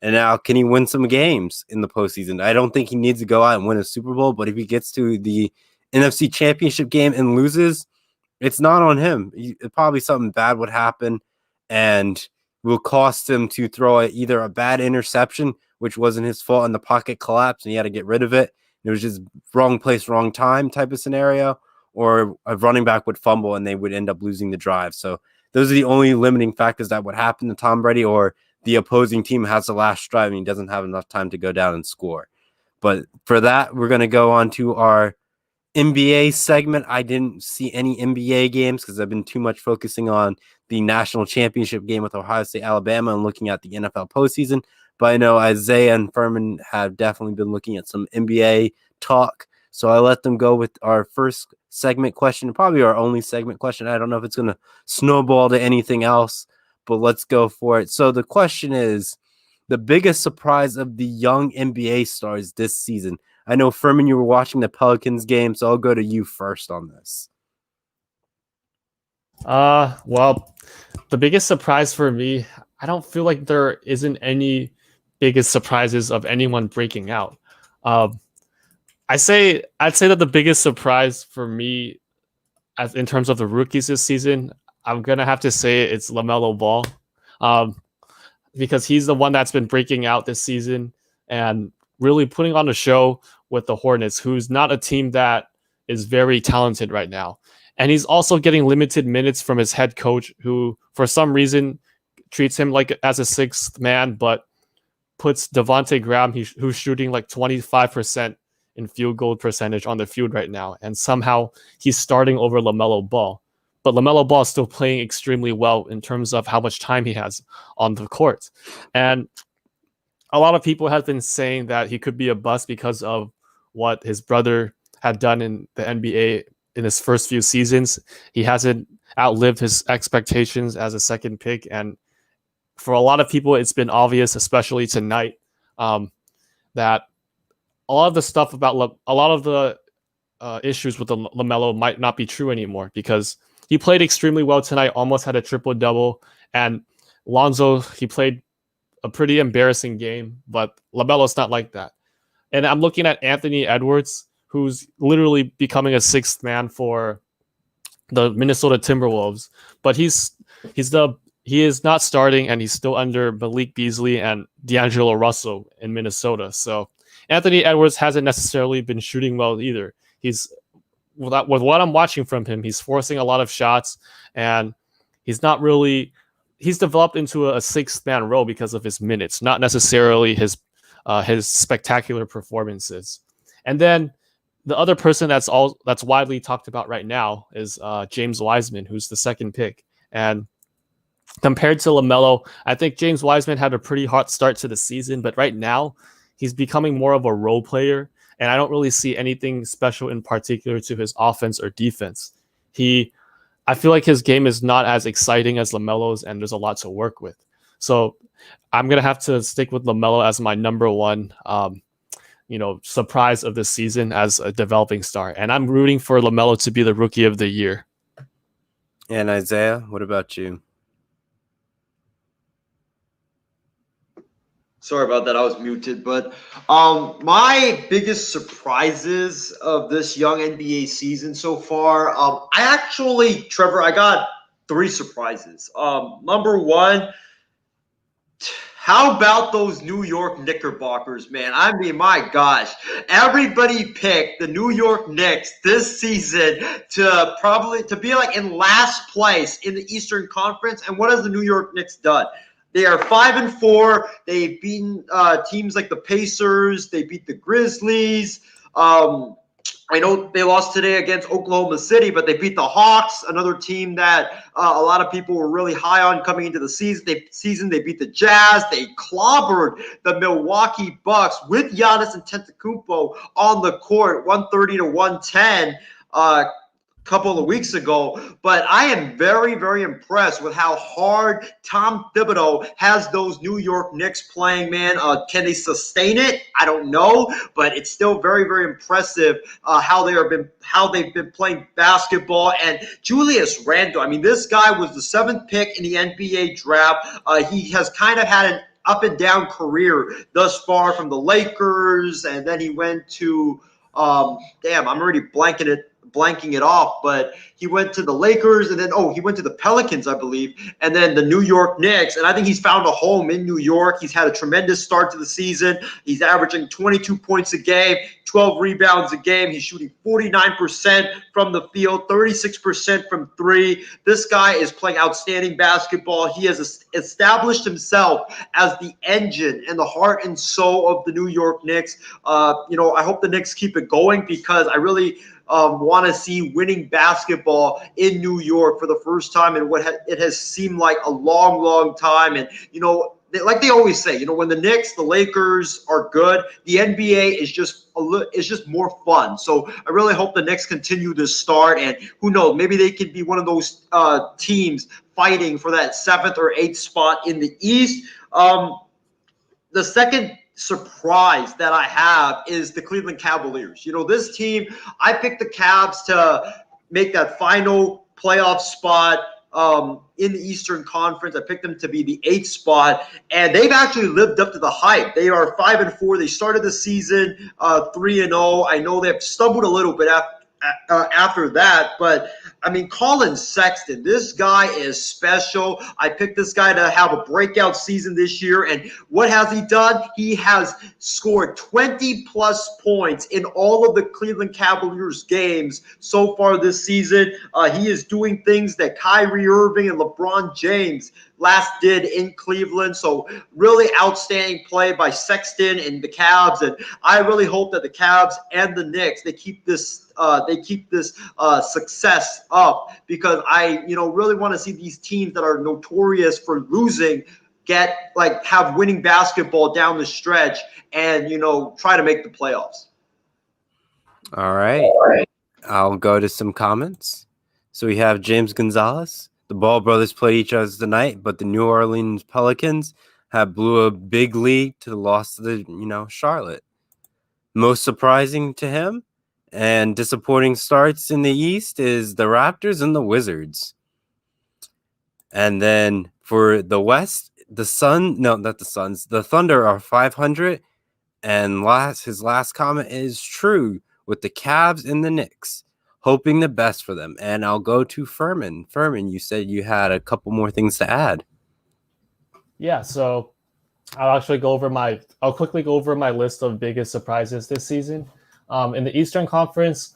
And now, can he win some games in the postseason? I don't think he needs to go out and win a Super Bowl, but if he gets to the NFC Championship game and loses, it's not on him. Probably something bad would happen and will cost him to throw either a bad interception, which wasn't his fault, and the pocket collapsed and he had to get rid of it. It was just wrong place, wrong time type of scenario, or a running back would fumble and they would end up losing the drive. So those are the only limiting factors that would happen to Tom Brady, or the opposing team has the last drive and he doesn't have enough time to go down and score. But for that, we're going to go on to our NBA segment. I didn't see any NBA games because I've been too much focusing on the national championship game with Ohio State, Alabama, and looking at the NFL postseason. But I know Isaiah and Furman have definitely been looking at some NBA talk. So I let them go with our first segment question, probably our only segment question. I don't know if it's going to snowball to anything else, but let's go for it. So the question is, the biggest surprise of the young NBA stars this season. I know, Furman, you were watching the Pelicans game, so I'll go to you first on this. Well, the biggest surprise for me, I don't feel like there isn't any biggest surprises of anyone breaking out. I'd say that the biggest surprise for me, as in terms of the rookies this season, I'm gonna have to say it's LaMelo Ball, because he's the one that's been breaking out this season and really putting on a show with the Hornets, who's not a team that is very talented right now. And he's also getting limited minutes from his head coach, who for some reason treats him like as a sixth man, but puts Devontae Graham, who's shooting like 25% in field goal percentage on the field right now. And somehow he's starting over LaMelo Ball. But LaMelo Ball is still playing extremely well in terms of how much time he has on the court. And a lot of people have been saying that he could be a bust because of what his brother had done in the NBA in his first few seasons. He hasn't outlived his expectations as a second pick. And for a lot of people, it's been obvious, especially tonight, that a lot of the stuff about a lot of the issues with the LaMelo might not be true anymore, because he played extremely well tonight, almost had a triple-double. And Lonzo, he played a pretty embarrassing game, but LaMelo's not like that. And I'm looking at Anthony Edwards, who's literally becoming a sixth man for the Minnesota Timberwolves, but he is not starting, and he's still under Malik Beasley and D'Angelo Russell in Minnesota. So Anthony Edwards hasn't necessarily been shooting well either. He's with what I'm watching from him, he's forcing a lot of shots, and he's developed into a sixth man role because of his minutes, not necessarily his spectacular performances. And then the other person that's widely talked about right now is James Wiseman, who's the second pick. And compared to LaMelo, I think James Wiseman had a pretty hot start to the season, but right now he's becoming more of a role player, and I don't really see anything special in particular to his offense or defense. I feel like his game is not as exciting as LaMelo's, and there's a lot to work with. So I'm going to have to stick with LaMelo as my number one surprise of this season as a developing star. And I'm rooting for LaMelo to be the rookie of the year. And Isaiah, what about you? Sorry about that. I was muted. But my biggest surprises of this young NBA season so far, Trevor, I got 3 surprises. Number one, how about those New York Knickerbockers, man? I mean, my gosh. Everybody picked the New York Knicks this season to be like in last place in the Eastern Conference. And what has the New York Knicks done? They are 5-4. They've beaten teams like the Pacers. They beat the Grizzlies. I know they lost today against Oklahoma City, but they beat the Hawks, another team that a lot of people were really high on coming into the season. They beat the Jazz. They clobbered the Milwaukee Bucks with Giannis Antetokounmpo on the court, 130-110. couple of weeks ago, but I am very, very impressed with how hard Tom Thibodeau has those New York Knicks playing, man. Can they sustain it? I don't know, but it's still very, very impressive how they've been playing basketball. And Julius Randle, I mean, this guy was the 7th pick in the NBA draft. He has kind of had an up and down career thus far from the Lakers, and then he went to I'm already blanking it off, but he went to the Lakers, and then he went to the Pelicans, I believe, and then the New York Knicks. And I think he's found a home in New York. He's had a tremendous start to the season. He's averaging 22 points a game, 12 rebounds a game. He's shooting 49% from the field, 36% from three. This guy is playing outstanding basketball. He has established himself as the engine and the heart and soul of the New York Knicks. I hope the Knicks keep it going, because I really want to see winning basketball in New York for the first time in what it has seemed like a long, long time. And, like they always say, when the Knicks, the Lakers are good, the NBA is just more fun. So I really hope the Knicks continue to start, and who knows, maybe they could be one of those teams fighting for that 7th or 8th spot in the East. The second surprise that I have is the Cleveland Cavaliers. This team, I picked the Cavs to make that final playoff spot in the Eastern Conference. I picked them to be the 8th spot, and they've actually lived up to the hype. They are 5-4. They started the season 3-0. I know they've stumbled a little bit after that, but I mean, Colin Sexton, this guy is special. I picked this guy to have a breakout season this year, and what has he done? He has scored 20-plus points in all of the Cleveland Cavaliers games so far this season. He is doing things that Kyrie Irving and LeBron James last did in Cleveland. So really outstanding play by Sexton and the Cavs, and I really hope that the Cavs and the Knicks, they keep this success up, because I really want to see these teams that are notorious for losing have winning basketball down the stretch, and try to make the playoffs. All right. I'll go to some comments. So we have James Gonzalez. The Ball brothers played each other tonight, but the New Orleans Pelicans have blew a big lead to the loss to the Charlotte. Most surprising to him and disappointing starts in the East is the Raptors and the Wizards. And then for the West, the Thunder are 500. And his last comment is true with the Cavs and the Knicks, hoping the best for them. And I'll go to Furman. Furman, you said you had a couple more things to add. Yeah, so I'll quickly go over my list of biggest surprises this season. In the Eastern Conference,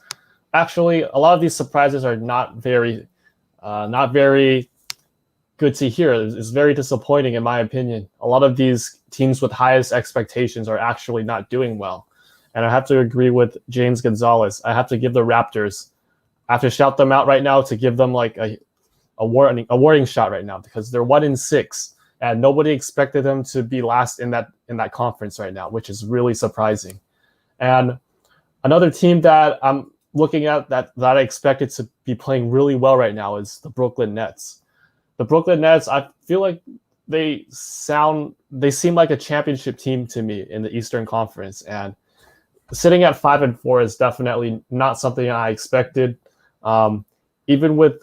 actually, a lot of these surprises are not very good to hear. It's very disappointing, in my opinion. A lot of these teams with highest expectations are actually not doing well. And I have to agree with James Gonzalez. I have to give the Raptors, I have to shout them out right now to give them like a warning shot right now, because they're 1-6, and nobody expected them to be last in that conference right now, which is really surprising. And another team that I'm looking at that I expected to be playing really well right now is the Brooklyn Nets. The Brooklyn Nets, I feel like they seem like a championship team to me in the Eastern Conference, and sitting at 5-4 is definitely not something I expected. Even with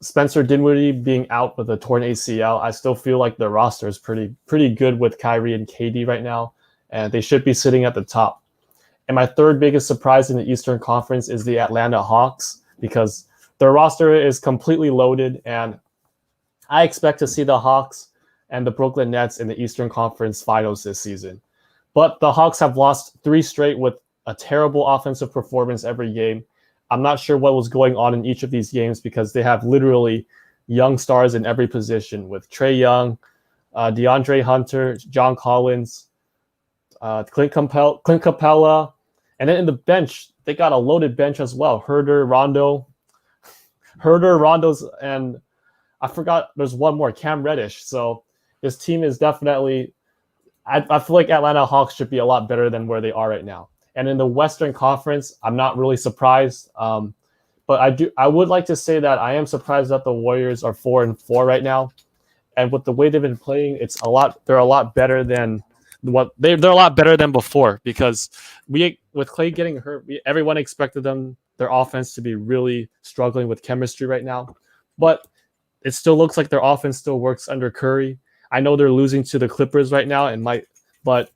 Spencer Dinwiddie being out with a torn ACL, I still feel like the roster is pretty good with Kyrie and KD right now, and they should be sitting at the top. And my third biggest surprise in the Eastern Conference is the Atlanta Hawks, because their roster is completely loaded, and I expect to see the Hawks and the Brooklyn Nets in the Eastern Conference Finals this season. But the Hawks have lost 3 straight with a terrible offensive performance every game. I'm not sure what was going on in each of these games, because they have literally young stars in every position, with Trae Young, DeAndre Hunter, John Collins, Clint Capella, and then in the bench, they got a loaded bench as well. Rondo's, and I forgot there's one more, Cam Reddish. So this team is definitely, I feel like Atlanta Hawks should be a lot better than where they are right now. And in the Western Conference, I'm not really surprised. But I would like to say that I am surprised that the Warriors are 4-4 right now, and with the way they've been playing, it's a lot. They're a lot better than they're a lot better than before because we with Clay getting hurt, everyone expected their offense to be really struggling with chemistry right now, but it still looks like their offense still works under Curry. I know they're losing to the Clippers right now, but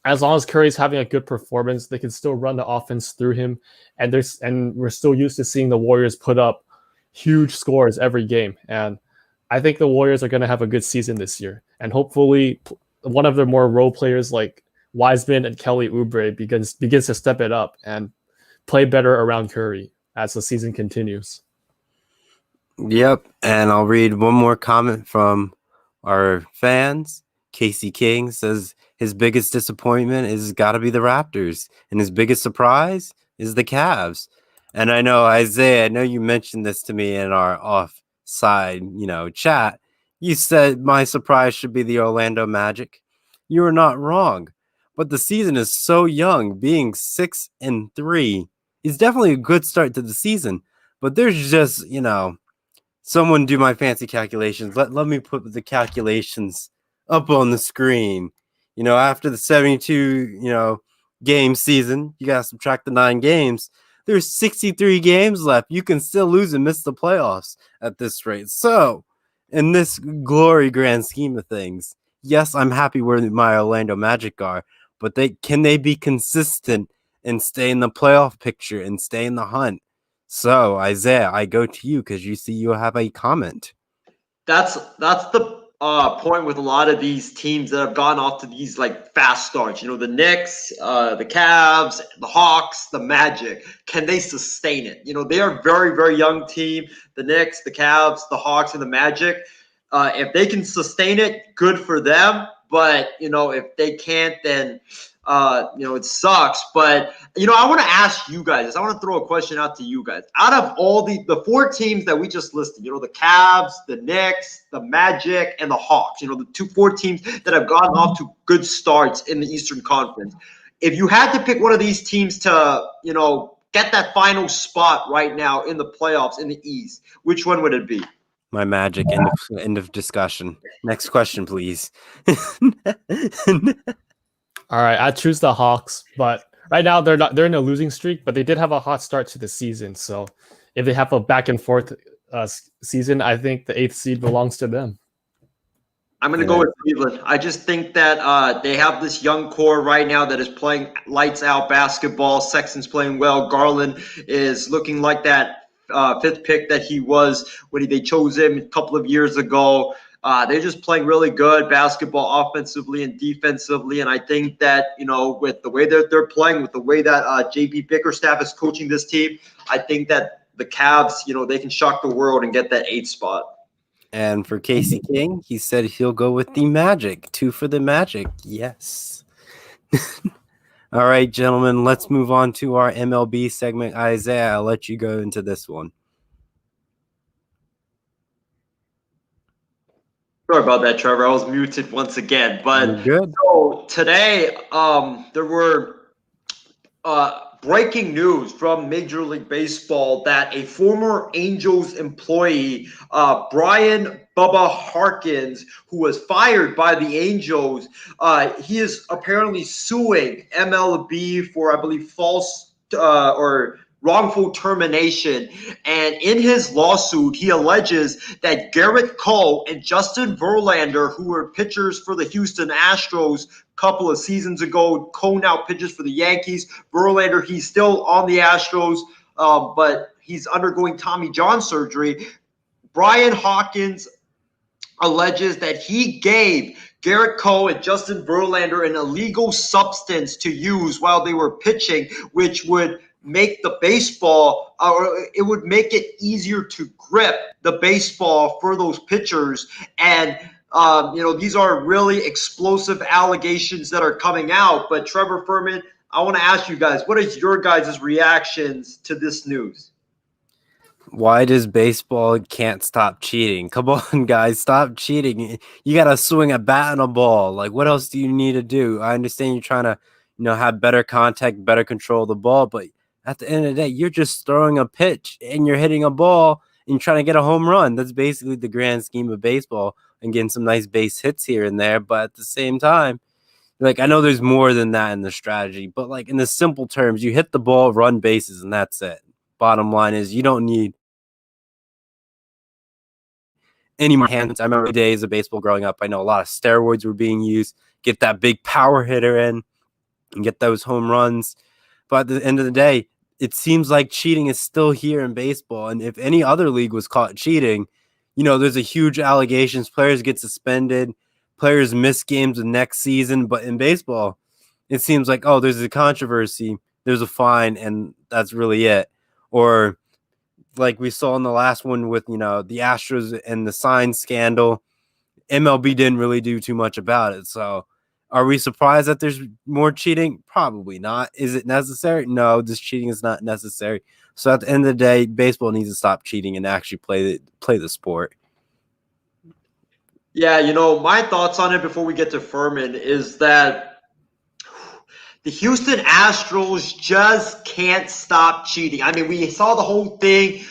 as long as Curry's having a good performance, they can still run the offense through him, and we're still used to seeing the Warriors put up huge scores every game, and I think the Warriors are going to have a good season this year, and hopefully one of their more role players like Wiseman and Kelly Oubre begins to step it up and play better around Curry as the season continues. Yep, and I'll read one more comment from our fans. Casey King says his biggest disappointment is got to be the Raptors, and his biggest surprise is the Cavs. And I know, Isaiah, I know you mentioned this to me in our offside, chat. You said my surprise should be the Orlando Magic. You are not wrong, but the season is so young. Being 6-3 is definitely a good start to the season, but there's just, someone do my fancy calculations. Let me put the calculations up on the screen. After the 72, game season, you gotta subtract the 9 games. There's 63 games left. You can still lose and miss the playoffs at this rate. So, in this glory grand scheme of things, yes, I'm happy where my Orlando Magic are, but can they be consistent and stay in the playoff picture and stay in the hunt? So, Isaiah, I go to you because you have a comment. That's the point with a lot of these teams that have gone off to these like fast starts. The Knicks, the Cavs, the Hawks, the Magic. Can they sustain it? They are a very, very young team. The Knicks, the Cavs, the Hawks, and the Magic. If they can sustain it, good for them. But if they can't, then it sucks. But I want to ask you guys this. I want to throw a question out to you guys. Out of all the 4 teams that we just listed, the Cavs, the Knicks, the Magic, and the Hawks, the 4 teams that have gotten off to good starts in the Eastern Conference. If you had to pick one of these teams to, get that final spot right now in the playoffs in the East, which one would it be? My Magic. End of discussion. Next question, please. All right, I choose the Hawks, but right now they're in a losing streak, but they did have a hot start to the season. So if they have a back and forth season, I think the 8th seed belongs to them. I'm going to go with Cleveland. I just think that they have this young core right now that is playing lights out basketball. Sexton's playing well. Garland is looking like that 5th pick that he was when they chose him a couple of years ago. They're just playing really good basketball offensively and defensively. And I think that, with the way that they're playing, with the way that JB Bickerstaff is coaching this team, I think that the Cavs, they can shock the world and get that 8th spot. And for Casey King, he said he'll go with the Magic. 2 for the Magic. Yes. All right, gentlemen, let's move on to our MLB segment. Isaiah, I'll let you go into this one. Sorry about that, Trevor. I was muted once again. But good. So today, there were breaking news from Major League Baseball that a former Angels employee, Brian Bubba Harkins, who was fired by the Angels, he is apparently suing MLB for, I believe, false or wrongful termination. And in his lawsuit, he alleges that Garrett Cole and Justin Verlander, who were pitchers for the Houston Astros a couple of seasons ago, Cole now pitches for the Yankees. Verlander, he's still on the Astros, but he's undergoing Tommy John surgery. Brian Hawkins alleges that he gave Garrett Cole and Justin Verlander an illegal substance to use while they were pitching, which would make the baseball, or it would make it easier to grip the baseball for those pitchers. And these are really explosive allegations that are coming out. But Trevor Furman, I want to ask you guys, what is your guys' reactions to this news? Why does baseball can't stop cheating? Come on, guys, stop cheating. You got to swing a bat and a ball. Like, what else do you need to do? I understand you're trying to, have better contact, better control of the ball, but At the end of the day, you're just throwing a pitch and you're hitting a ball and trying to get a home run. That's basically the grand scheme of baseball, and getting some nice base hits here and there. But at the same time, like, I know there's more than that in the strategy, but like in the simple terms, you hit the ball, run bases, and that's it. Bottom line is you don't need any more hands. I remember the days of baseball growing up. I know a lot of steroids were being used. Get that big power hitter in and get those home runs. But at the end of the day, it seems like cheating is still here in baseball. And if any other league was caught cheating, there's a huge allegations. Players get suspended. Players miss games the next season. But in baseball, it seems like, oh, there's a controversy, there's a fine, and that's really it. Or like we saw in the last one with, the Astros and the sign scandal, MLB didn't really do too much about it. So are we surprised that there's more cheating? Probably not. Is it necessary? No, this cheating is not necessary. So at the end of the day, baseball needs to stop cheating and actually play the sport. Yeah, my thoughts on it before we get to Furman is that the Houston Astros just can't stop cheating. I mean, we saw the whole thing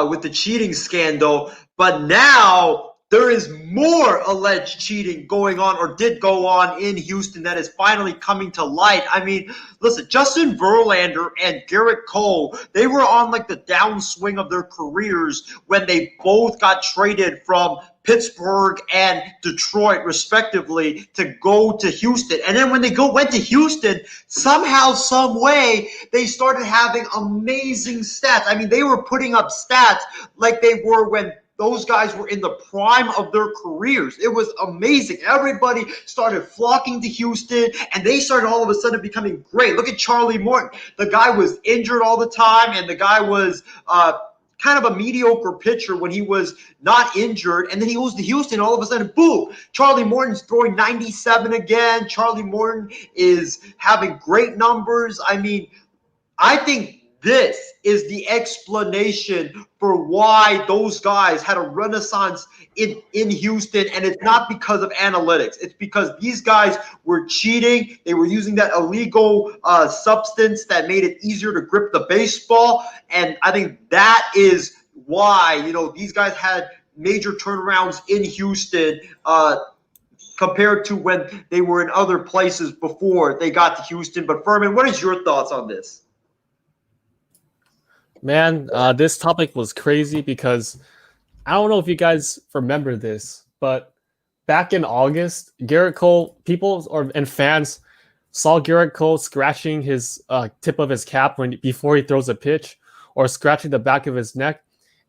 with the cheating scandal, but now there is more alleged cheating going on or did go on in Houston that is finally coming to light. I mean, listen, Justin Verlander and Garrett Cole, they were on like the downswing of their careers when they both got traded from Pittsburgh and Detroit, respectively, to go to Houston. And then when they went to Houston, somehow, some way, they started having amazing stats. I mean, they were putting up stats like they were when those guys were in the prime of their careers. It was amazing. Everybody started flocking to Houston, and they started all of a sudden becoming great. Look at Charlie Morton. The guy was injured all the time, and the guy was kind of a mediocre pitcher when he was not injured. And then he goes to Houston, all of a sudden, boom, Charlie Morton's throwing 97 again. Charlie Morton is having great numbers. I mean, I think this is the explanation for why those guys had a renaissance in Houston, and it's not because of analytics. It's because these guys were cheating. They were using that illegal substance that made it easier to grip the baseball, and I think that is why these guys had major turnarounds in Houston compared to when they were in other places before they got to Houston. But Furman, what is your thoughts on this? Man, this topic was crazy because I don't know if you guys remember this, but back in August, Garrett Cole, and fans saw Garrett Cole scratching his tip of his cap before he throws a pitch, or scratching the back of his neck,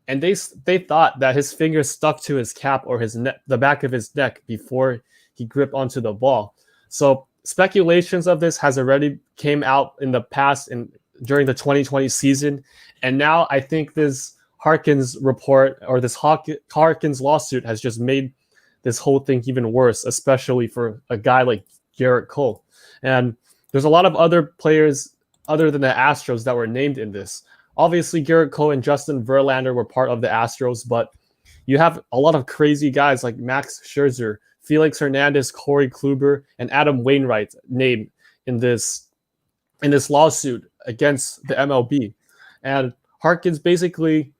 and they thought that his fingers stuck to his cap or the back of his neck before he gripped onto the ball. So speculations of this has already came out in the past and during the 2020 season, and now I think this Harkins report or this Harkins lawsuit has just made this whole thing even worse, especially for a guy like Garrett Cole. And there's a lot of other players other than the Astros that were named in this. Obviously, Garrett Cole and Justin Verlander were part of the Astros, but you have a lot of crazy guys like Max Scherzer, Felix Hernandez, Corey Kluber, and Adam Wainwright named in this lawsuit against the MLB. And Harkins basically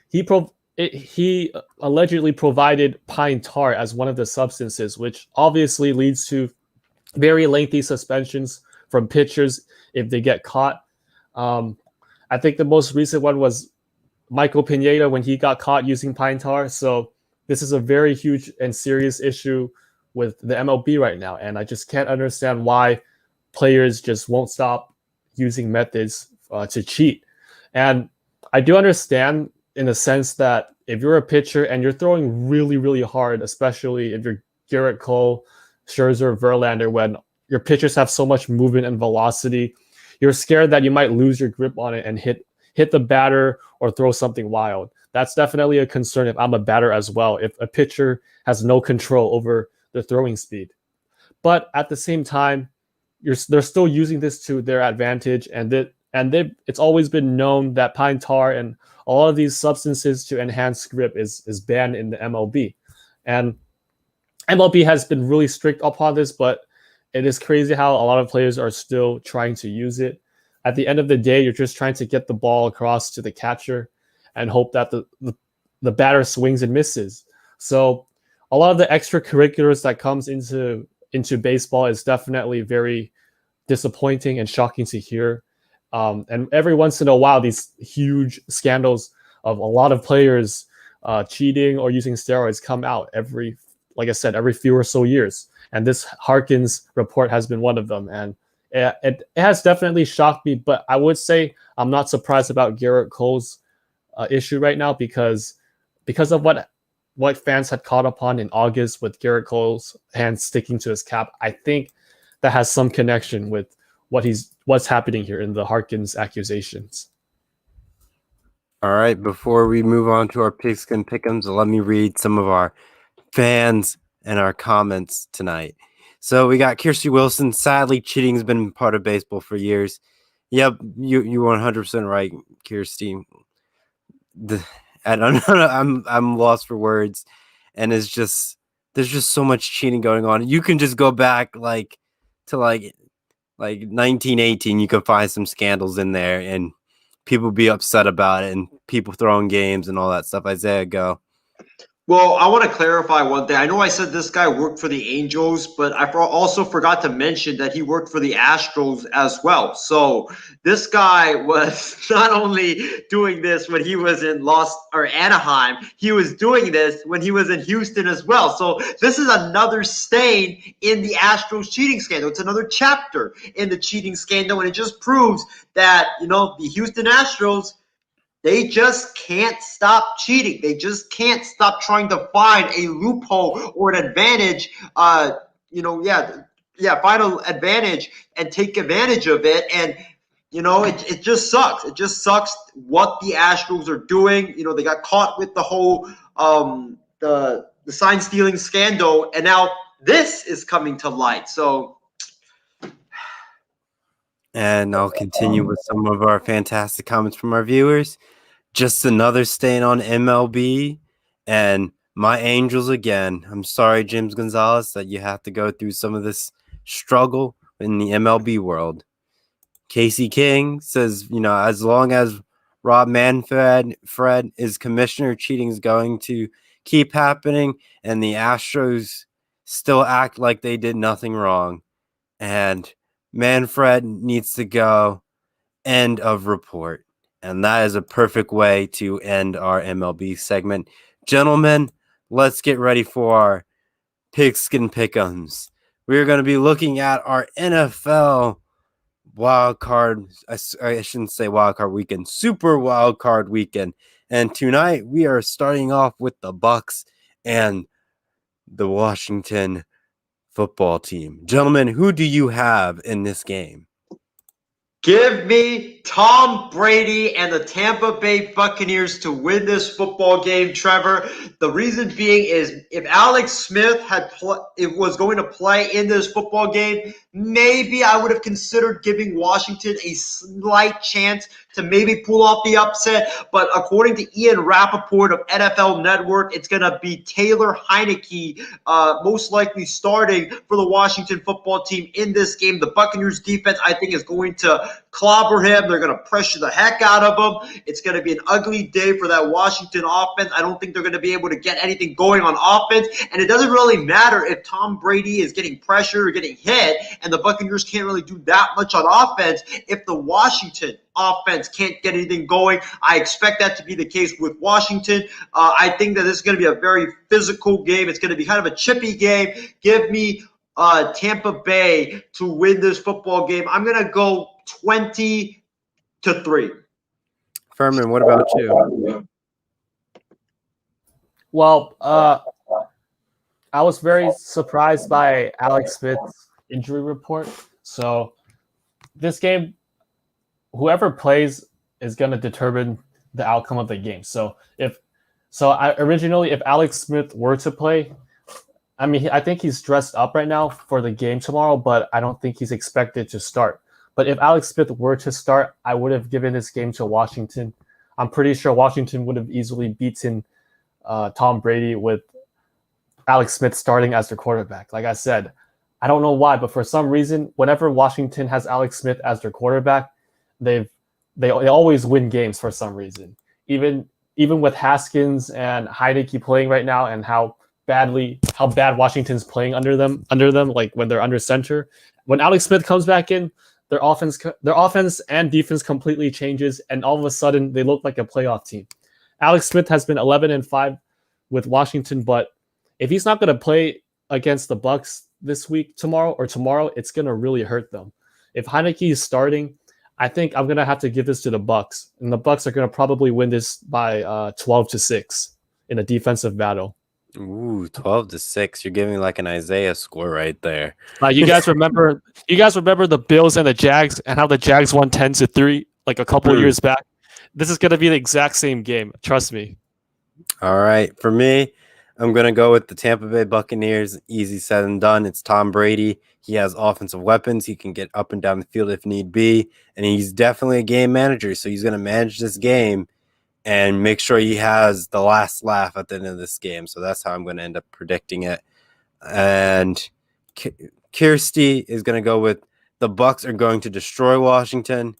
he allegedly provided pine tar as one of the substances, which obviously leads to very lengthy suspensions from pitchers if they get caught. I think the most recent one was Michael Pineda when he got caught using pine tar. So this is a very huge and serious issue with the MLB right now. And I just can't understand why players just won't stop using methods to cheat. And I do understand in the sense that if you're a pitcher and you're throwing really, really hard, especially if you're Garrett Cole, Scherzer, Verlander, when your pitchers have so much movement and velocity, you're scared that you might lose your grip on it and hit the batter or throw something wild. That's definitely a concern if I'm a batter as well, if a pitcher has no control over the throwing speed. But at the same time, they're still using this to their advantage, and it's always been known that pine tar and a lot of these substances to enhance grip is banned in the MLB. And MLB has been really strict upon this, but it is crazy how a lot of players are still trying to use it. at the end of the day, you're just trying to get the ball across to the catcher and hope that the batter swings and misses. So a lot of the extracurriculars that comes into baseball is definitely very disappointing and shocking to hear. And every once in a while, these huge scandals of a lot of players cheating or using steroids come out like I said, every few or so years. And this Harkins report has been one of them. And it has definitely shocked me, but I would say I'm not surprised about Garrett Cole's issue right now because of what fans had caught upon in August with Garrett Cole's hand sticking to his cap. I think that has some connection with what's happening here in the Harkins accusations. All right, before we move on to our pigskin pick'ems, let me read some of our fans and our comments tonight. So we got Kirsty Wilson. Sadly, cheating has been part of baseball for years. Yep, you 100% right, Kirsty. I don't know. I'm lost for words, and there's just so much cheating going on. You can just go back to 1918. You can find some scandals in there, and people be upset about it, and people throwing games and all that stuff. Isaiah, go. Well, I want to clarify one thing. I know I said this guy worked for the Angels, but I also forgot to mention that he worked for the Astros as well. So this guy was not only doing this when he was in Anaheim, he was doing this when he was in Houston as well. So this is another stain in the Astros cheating scandal. It's another chapter in the cheating scandal, and it just proves that, the Houston Astros, they just can't stop cheating. They just can't stop trying to find a loophole or an advantage. Find an advantage and take advantage of it. And it just sucks. It just sucks what the Astros are doing. They got caught with the whole the sign stealing scandal, and now this is coming to light. So. And I'll continue with some of our fantastic comments from our viewers. Just another stain on MLB and my Angels again. I'm sorry, James Gonzalez, that you have to go through some of this struggle in the MLB world. Casey King says, as long as Rob Manfred is commissioner, cheating is going to keep happening, and the Astros still act like they did nothing wrong. And Manfred needs to go. End of report. And that is a perfect way to end our MLB segment. Gentlemen, let's get ready for our pigskin pick'ems. We're going to be looking at our NFL wild card. I shouldn't say wild card weekend, super wild card weekend. And tonight we are starting off with the Bucks and the Washington football team. Gentlemen, who do you have in this game? Give me Tom Brady and the Tampa Bay Buccaneers to win this football game, Trevor. The reason being is if Alex Smith was going to play in this football game, maybe I would have considered giving Washington a slight chance to maybe pull off the upset. But according to Ian Rappaport of NFL Network, it's going to be Taylor Heineke most likely starting for the Washington football team in this game. The Buccaneers defense, I think, is going to clobber him. They're going to pressure the heck out of him. It's going to be an ugly day for that Washington offense. I don't think they're going to be able to get anything going on offense. And it doesn't really matter if Tom Brady is getting pressured or getting hit, and the Buccaneers can't really do that much on offense if the Washington offense can't get anything going. I expect that to be the case with Washington. I think that this is going to be a very physical game. It's going to be kind of a chippy game. Give me Tampa Bay to win this football game. I'm going to go 20-3. Furman, what about you? Well, I was very surprised by Alex Smith's injury report. So this game, whoever plays is going to determine the outcome of the game. If Alex Smith were to play, I think he's dressed up right now for the game tomorrow, but I don't think he's expected to start. But if Alex Smith were to start, I would have given this game to Washington. I'm pretty sure Washington would have easily beaten Tom Brady with Alex Smith starting as their quarterback. Like I said, I don't know why, but for some reason, whenever Washington has Alex Smith as their quarterback, they always win games for some reason. Even with Haskins and Heineke playing right now, and how bad Washington's playing under them, like when they're under center. When Alex Smith comes back in, their offense and defense completely changes, and all of a sudden they look like a playoff team. Alex Smith has been 11-5 with Washington, but if he's not going to play against the Bucks tomorrow, it's going to really hurt them. If Heineke is starting, I think I'm going to have to give this to the Bucks, and the Bucks are going to probably win this by 12-6 in a defensive battle. Ooh, 12-6. You're giving like an Isaiah score right there. You guys remember the Bills and the Jags, and how the Jags won 10-3 like a couple of years back? This is going to be the exact same game. Trust me. All right. For me, I'm going to go with the Tampa Bay Buccaneers. Easy said and done. It's Tom Brady. He has offensive weapons. He can get up and down the field if need be. And he's definitely a game manager. So he's going to manage this game and make sure he has the last laugh at the end of this game. So that's how I'm going to end up predicting it. And Kirsty is going to go with the Bucks are going to destroy Washington.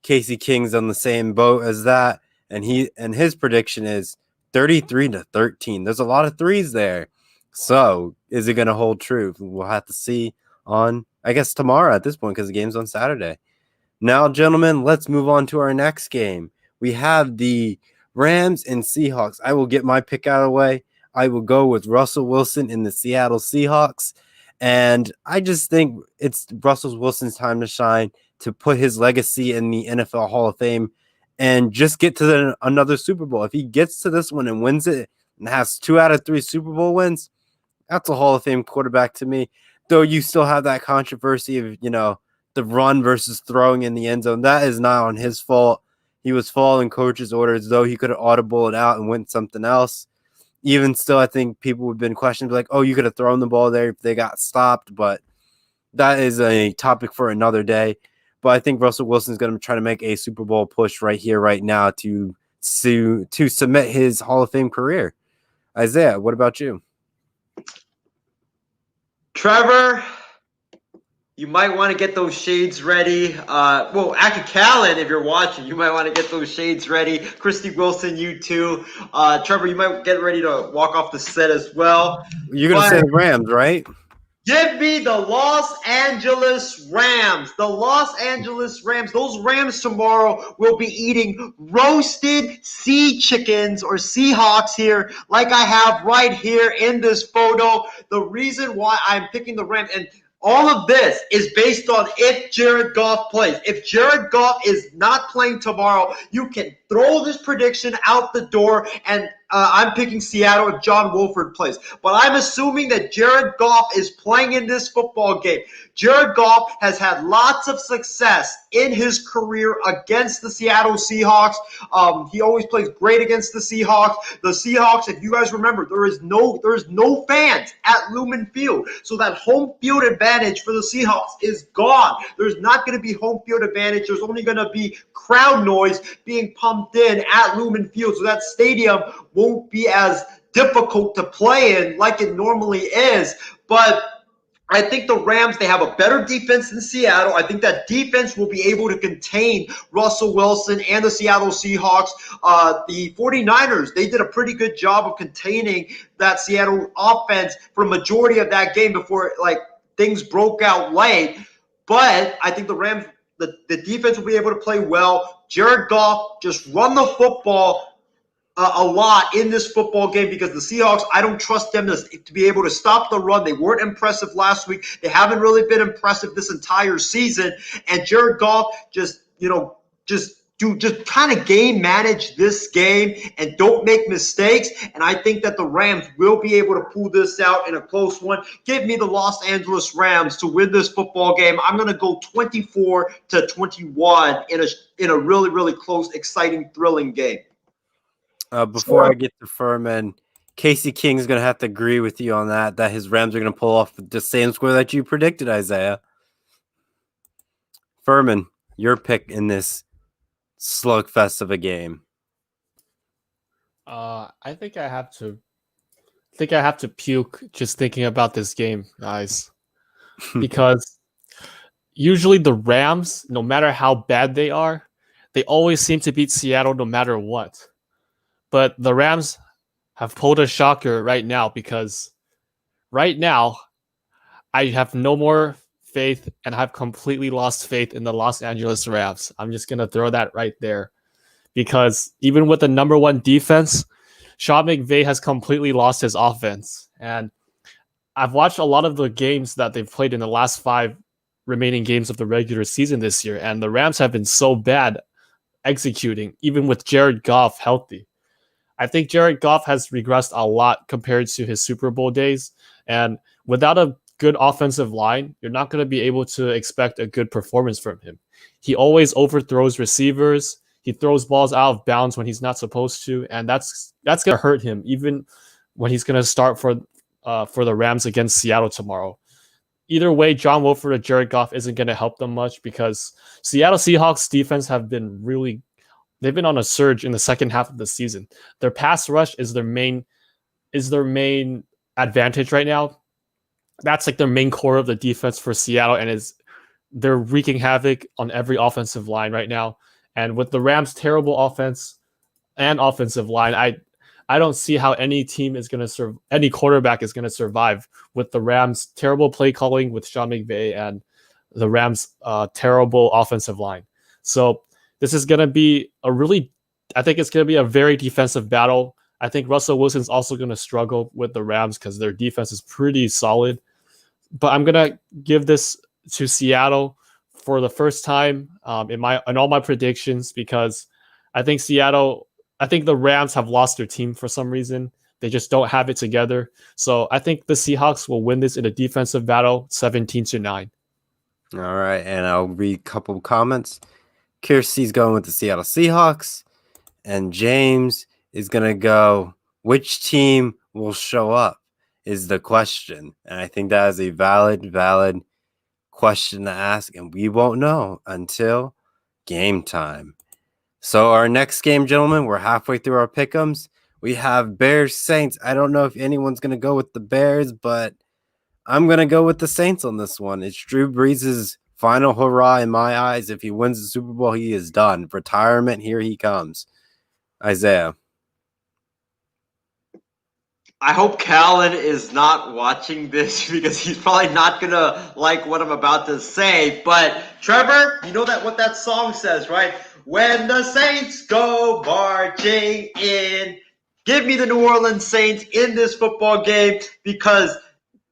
Casey King's on the same boat as that. And his prediction is 33-13. There's a lot of threes there. So is it going to hold true? We'll have to see on, I guess, tomorrow at this point, because the game's on Saturday. Now, gentlemen, let's move on to our next game. We have the Rams and Seahawks. I will get my pick out of the way. I will go with Russell Wilson in the Seattle Seahawks. And I just think it's Russell Wilson's time to shine, to put his legacy in the NFL Hall of Fame and just get to another Super Bowl. If he gets to this one and wins it and has 2 out of 3 Super Bowl wins, that's a Hall of Fame quarterback to me. Though you still have that controversy of, the run versus throwing in the end zone. That is not on his fault. He was following coach's orders, though he could have audible it out and went something else. Even still, I think people would have been questioned, like, oh, you could have thrown the ball there if they got stopped. But that is a topic for another day. But I think Russell Wilson is going to try to make a Super Bowl push right here, right now to submit his Hall of Fame career. Isaiah, what about you? Trevor, you might want to get those shades ready. Well, actually, Callan, if you're watching, you might want to get those shades ready. Christy Wilson, you too. Trevor, you might get ready to walk off the set as well. You're going to say the Rams, right? Give me the Los Angeles Rams. The Los Angeles Rams. Those Rams tomorrow will be eating roasted sea chickens or Seahawks here, like I have right here in this photo. The reason why I'm picking the Rams, and all of this is based on if Jared Goff plays. If Jared Goff is not playing tomorrow, you can throw this prediction out the door, and I'm picking Seattle if John Wolford plays. But I'm assuming that Jared Goff is playing in this football game. Jared Goff has had lots of success in his career against the Seattle Seahawks. He always plays great against the Seahawks. The Seahawks, if you guys remember, there is no fans at Lumen Field. So that home field advantage for the Seahawks is gone. There's not going to be home field advantage. There's only going to be crowd noise being pumped in at Lumen Field. So that stadium won't be as difficult to play in like it normally is. But I think the Rams, they have a better defense than Seattle. I think that defense will be able to contain Russell Wilson and the Seattle Seahawks. The 49ers, they did a pretty good job of containing that Seattle offense for a majority of that game before things broke out late. But I think the Rams, the defense will be able to play well. Jared Goff, just run the football a lot in this football game, because the Seahawks, I don't trust them to be able to stop the run. They weren't impressive last week. They haven't really been impressive this entire season. And Jared Goff just kind of game manage this game and don't make mistakes. And I think that the Rams will be able to pull this out in a close one. Give me the Los Angeles Rams to win this football game. I'm going to go 24-21 in a really, really close, exciting, thrilling game. Before I get to Furman, Casey King's going to have to agree with you on that his Rams are going to pull off the same score that you predicted, Isaiah. Furman, your pick in this slugfest of a game. I think I have to puke just thinking about this game, guys. Because usually the Rams, no matter how bad they are, they always seem to beat Seattle no matter what. But the Rams have pulled a shocker right now because right now I have no more faith and I've completely lost faith in the Los Angeles Rams. I'm just going to throw that right there because even with the number one defense, Sean McVay has completely lost his offense. And I've watched a lot of the games that they've played in the last 5 remaining games of the regular season this year, and the Rams have been so bad executing, even with Jared Goff healthy. I think Jared Goff has regressed a lot compared to his Super Bowl days, and without a good offensive line, you're not going to be able to expect a good performance from him. He always overthrows receivers. He throws balls out of bounds when he's not supposed to, and that's going to hurt him even when he's going to start for the Rams against Seattle tomorrow. Either way, John Wolford or Jared Goff isn't going to help them much because Seattle Seahawks defense have been they've been on a surge in the second half of the season. Their pass rush is their main advantage right now. That's like their main core of the defense for Seattle, and they're wreaking havoc on every offensive line right now. And with the Rams' terrible offense and offensive line, I don't see how any team is going to any quarterback is going to survive with the Rams' terrible play calling with Sean McVay and the Rams' terrible offensive line. So this is going to be I think it's going to be a very defensive battle. I think Russell Wilson's also going to struggle with the Rams because their defense is pretty solid. But I'm going to give this to Seattle for the first time in all my predictions because I think the Rams have lost their team for some reason. They just don't have it together. So I think the Seahawks will win this in a defensive battle, 17-9. All right, and I'll read a couple comments. Kirsty's going with the Seattle Seahawks, and James is going to go, which team will show up is the question. And I think that is a valid question to ask, and we won't know until game time. So our next game, gentlemen, we're halfway through our pick'ems. We have Bears Saints. I don't know if anyone's going to go with the Bears, but I'm going to go with the Saints on this one. It's Drew Brees' final hurrah in my eyes. If he wins the Super Bowl, he is done. Retirement, here he comes. Isaiah. I hope Callan is not watching this because he's probably not going to like what I'm about to say. But Trevor, you know what that song says, right? When the Saints go marching in, give me the New Orleans Saints in this football game because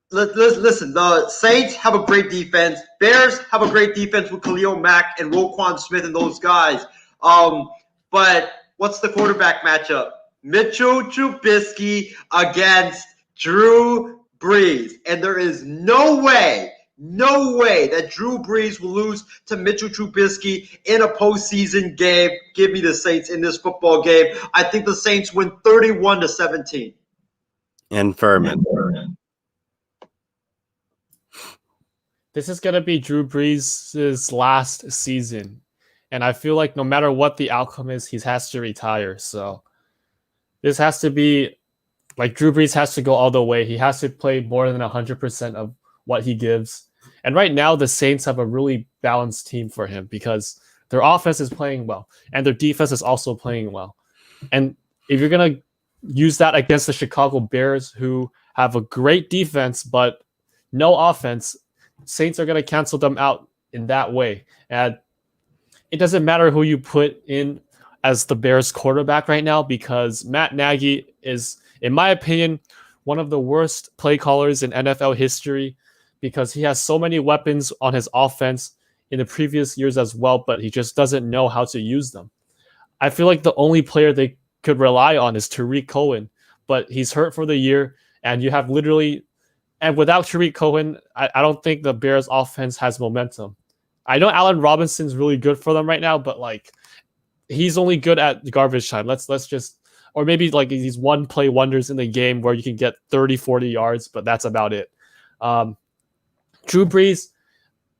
listen, the Saints have a great defense. Bears have a great defense with Khalil Mack and Roquan Smith and those guys. But what's the quarterback matchup? Mitchell Trubisky against Drew Brees. And there is no way that Drew Brees will lose to Mitchell Trubisky in a postseason game. Give me the Saints in this football game. I think the Saints win 31-17. And Furman. This is going to be Drew Brees' last season. And I feel like no matter what the outcome is, he has to retire. So this has to be like Drew Brees has to go all the way. He has to play more than 100% of what he gives. And right now, the Saints have a really balanced team for him because their offense is playing well and their defense is also playing well. And if you're going to use that against the Chicago Bears, who have a great defense but no offense, Saints are going to cancel them out in that way. And it doesn't matter who you put in as the Bears quarterback right now because Matt Nagy is, in my opinion, one of the worst play callers in NFL history because he has so many weapons on his offense in the previous years as well, but he just doesn't know how to use them. I feel like the only player they could rely on is Tariq Cohen, but he's hurt for the year, and you have and without Tariq Cohen, I don't think the Bears offense has momentum. I know Allen Robinson's really good for them right now, but like he's only good at garbage time. Let's just, or maybe like these one play wonders in the game where you can get 30, 40 yards, but that's about it. Drew Brees,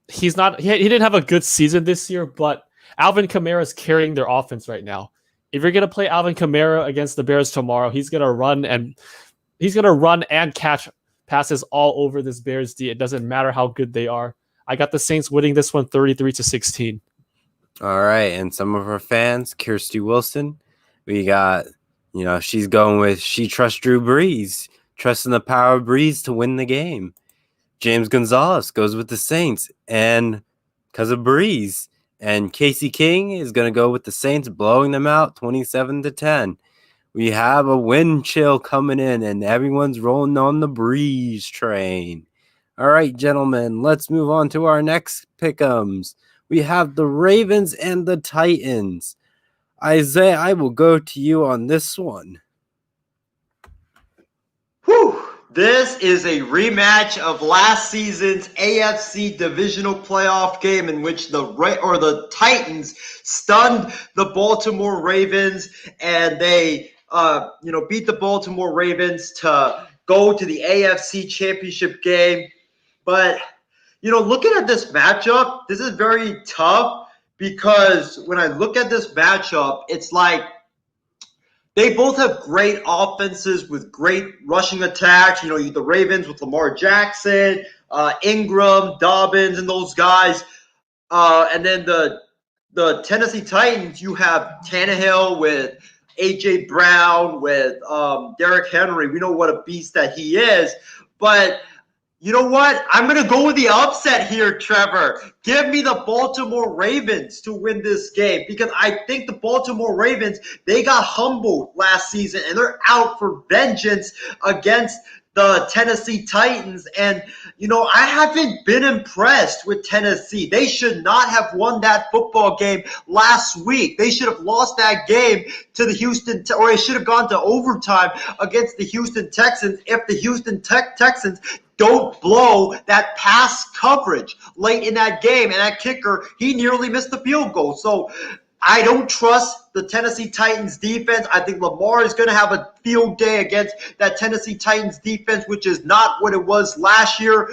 he didn't have a good season this year, but Alvin Kamara is carrying their offense right now. If you're going to play Alvin Kamara against the Bears tomorrow, he's going to run and catch passes all over this Bears D. It doesn't matter how good they are. I got the Saints winning this one 33-16. All right, and some of our fans, Kirsty Wilson, we got, she's going with she trusts Drew Brees, trusting the power of Brees to win the game. James Gonzalez goes with the Saints, and because of Brees. And Casey King is going to go with the Saints, blowing them out 27-10. We have a wind chill coming in, and everyone's rolling on the Breeze train. All right, gentlemen, let's move on to our next pick'ems. We have the Ravens and the Titans. Isaiah, I will go to you on this one. Whew. This is a rematch of last season's AFC divisional playoff game in which the Titans stunned the Baltimore Ravens, and they beat the Baltimore Ravens to go to the AFC Championship game. But looking at this matchup, this is very tough because when I look at this matchup, it's like they both have great offenses with great rushing attacks. The Ravens with Lamar Jackson, Ingram, Dobbins, and those guys. And then the Tennessee Titans, you have Tannehill with A.J. Brown, with Derrick Henry. We know what a beast that he is. But you know what? I'm going to go with the upset here, Trevor. Give me the Baltimore Ravens to win this game because I think the Baltimore Ravens, they got humbled last season and they're out for vengeance against the Tennessee Titans. And, I haven't been impressed with Tennessee. They should not have won that football game last week. They should have lost that game to the or it should have gone to overtime against the Houston Texans if the Houston Texans don't blow that pass coverage late in that game. And that kicker, he nearly missed the field goal. So I don't trust the Tennessee Titans defense. I think Lamar is going to have a field day against that Tennessee Titans defense, which is not what it was last year.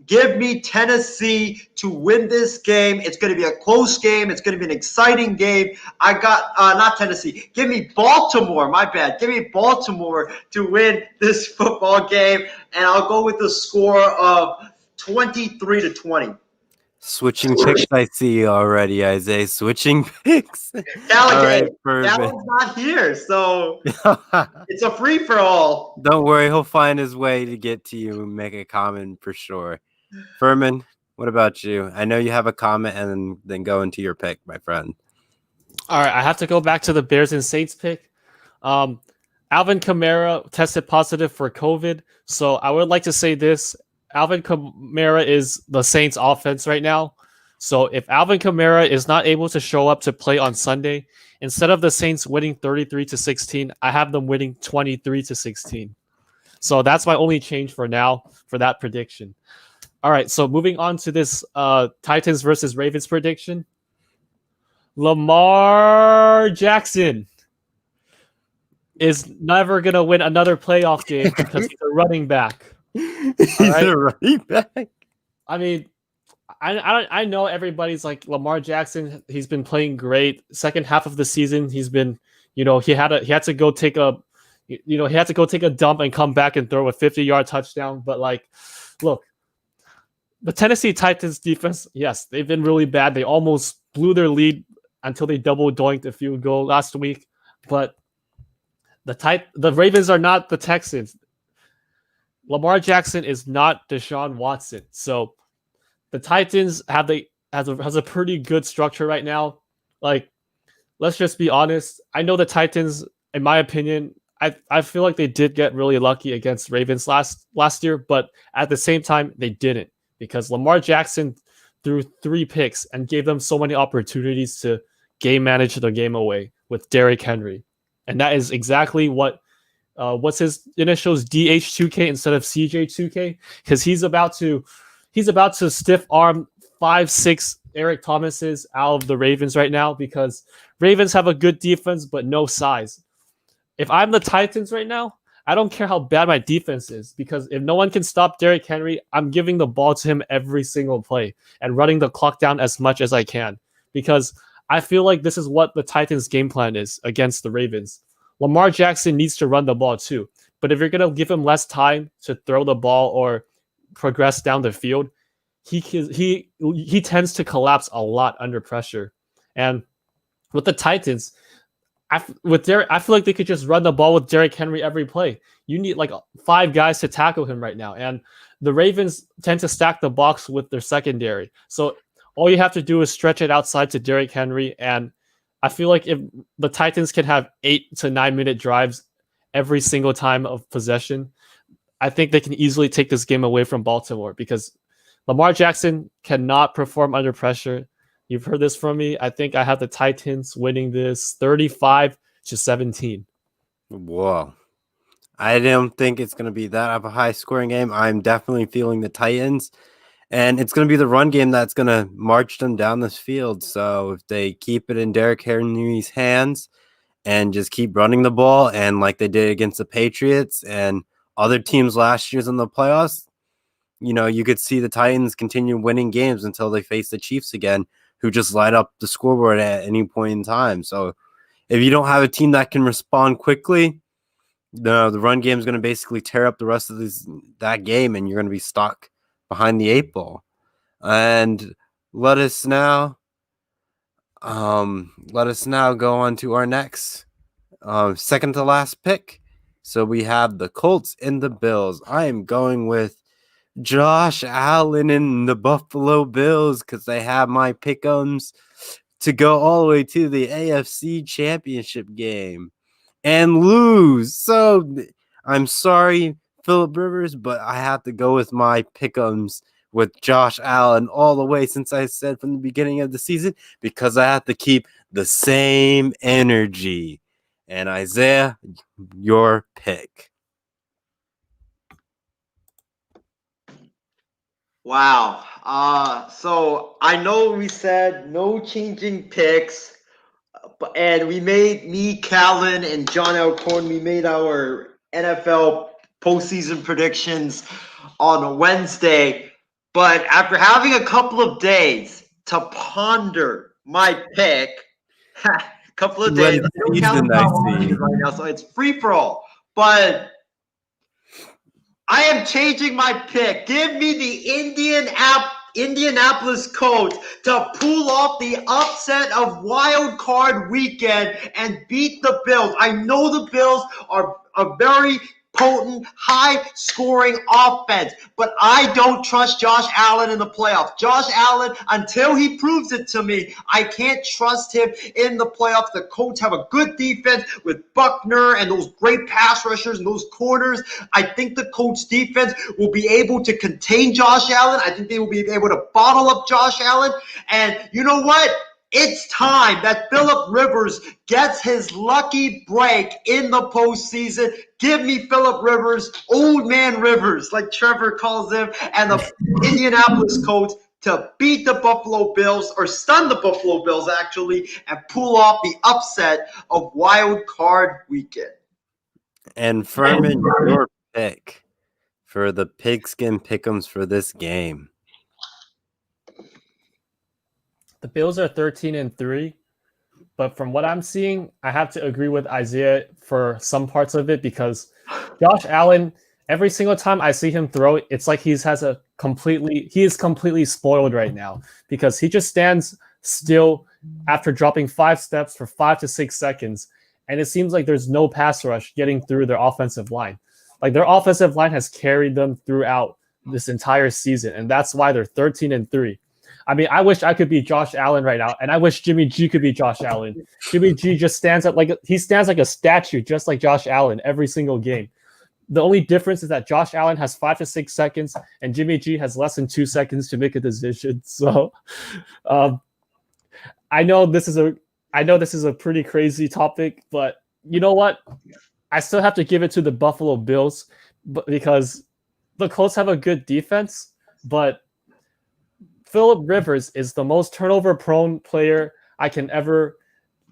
Give me Tennessee to win this game. It's going to be a close game. It's going to be an exciting game. I got not Tennessee. Give me Baltimore. My bad. Give me Baltimore to win this football game, and I'll go with the score of 23-20. Switching picks, I see already, Isaiah. Switching picks. That one's not here, so it's a free-for-all. Don't worry, he'll find his way to get to you and make a comment for sure. Furman, what about you? I know you have a comment and then go into your pick, my friend. All right, I have to go back to the Bears and Saints pick. Alvin Kamara tested positive for COVID, so I would like to say this. Alvin Kamara is the Saints offense right now. So if Alvin Kamara is not able to show up to play on Sunday, instead of the Saints winning 33-16, I have them winning 23-16. So that's my only change for now for that prediction. All right, so moving on to this Titans versus Ravens prediction. Lamar Jackson is never going to win another playoff game because he's a running back. He's a running back. I mean, I know everybody's like Lamar Jackson. He's been playing great. Second half of the season, he's been, he had to go take a dump and come back and throw a 50-yard touchdown. But look, the Tennessee Titans defense, yes, they've been really bad. They almost blew their lead until they double doinked a field goal last week. But the Ravens are not the Texans. Lamar Jackson is not Deshaun Watson. So the Titans has a pretty good structure right now. Let's just be honest. I know the Titans, in my opinion, I feel like they did get really lucky against Ravens last year, but at the same time, they didn't because Lamar Jackson threw 3 picks and gave them so many opportunities to game manage the game away with Derrick Henry. And that is exactly what's his initials, DH2K instead of CJ2K, because he's about to stiff arm 5'6" Eric Thomas's out of the Ravens right now because Ravens have a good defense but no size. If I'm the Titans right now, I don't care how bad my defense is because if no one can stop Derrick Henry, I'm giving the ball to him every single play and running the clock down as much as I can because I feel like this is what the Titans' game plan is against the Ravens. Lamar Jackson needs to run the ball too, but if you're going to give him less time to throw the ball or progress down the field, he tends to collapse a lot under pressure. And with the Titans, I feel like they could just run the ball with Derrick Henry every play. You need like 5 guys to tackle him right now, and the Ravens tend to stack the box with their secondary. So all you have to do is stretch it outside to Derrick Henry, and I feel like if the Titans can have 8 to 9 minute drives every single time of possession, I think they can easily take this game away from Baltimore because Lamar Jackson cannot perform under pressure. You've heard this from me. I think I have the Titans winning this 35-17. Whoa. I don't think it's going to be that of a high scoring game. I'm definitely feeling the Titans. And it's going to be the run game that's going to march them down this field. So if they keep it in Derrick Henry's hands and just keep running the ball, and like they did against the Patriots and other teams last year's in the playoffs, you could see the Titans continue winning games until they face the Chiefs again, who just light up the scoreboard at any point in time. So if you don't have a team that can respond quickly, the run game is going to basically tear up the rest of that game, and you're going to be stuck behind the 8 ball. And let us now go on to our next second to last pick. So we have the Colts and the Bills. I am going with Josh Allen and the Buffalo Bills because they have my pick'ems to go all the way to the AFC Championship game and lose. So I'm sorry, Phillip Rivers, but I have to go with my pick'ems with Josh Allen all the way, since I said from the beginning of the season, because I have to keep the same energy. And Isaiah, your pick. Wow. So I know we said no changing picks, and me, Calvin, and John Alcorn, we made our NFL postseason predictions on Wednesday. But after having a couple of days to ponder my pick, couple of days, I know Calvin's not watching right now, so it's free for all. But I am changing my pick. Give me the Indianapolis Colts to pull off the upset of Wild Card Weekend and beat the Bills. I know the Bills are a very potent, high-scoring offense, but I don't trust Josh Allen in the playoffs. Josh Allen, until he proves it to me, I can't trust him in the playoffs. The Colts have a good defense with Buckner and those great pass rushers and those corners. I think the Colts defense will be able to contain Josh Allen. I think they will be able to bottle up Josh Allen. And you know what? It's time that Phillip Rivers gets his lucky break in the postseason. Give me Phillip Rivers, old man Rivers, like Trevor calls him, and the Indianapolis Colts to beat the Buffalo Bills, or stun the Buffalo Bills, actually, and pull off the upset of Wild Card Weekend. And Furman, your pick for the pigskin pick'ems for this game. The Bills are 13-3, but from what I'm seeing, I have to agree with Isaiah for some parts of it, because Josh Allen, every single time I see him throw, it's like he is completely spoiled right now, because he just stands still after dropping 5 steps for 5 to 6 seconds, and it seems like there's no pass rush getting through their offensive line. Like, their offensive line has carried them throughout this entire season, and that's why they're 13-3. I mean, I wish I could be Josh Allen right now, and I wish Jimmy G could be Josh Allen. Jimmy G just stands like a statue, just like Josh Allen every single game. The only difference is that Josh Allen has 5 to 6 seconds, and Jimmy G has less than 2 seconds to make a decision. So, I know this is a pretty crazy topic, but you know what? I still have to give it to the Buffalo Bills, because the Colts have a good defense, but Phillip Rivers is the most turnover-prone player I can ever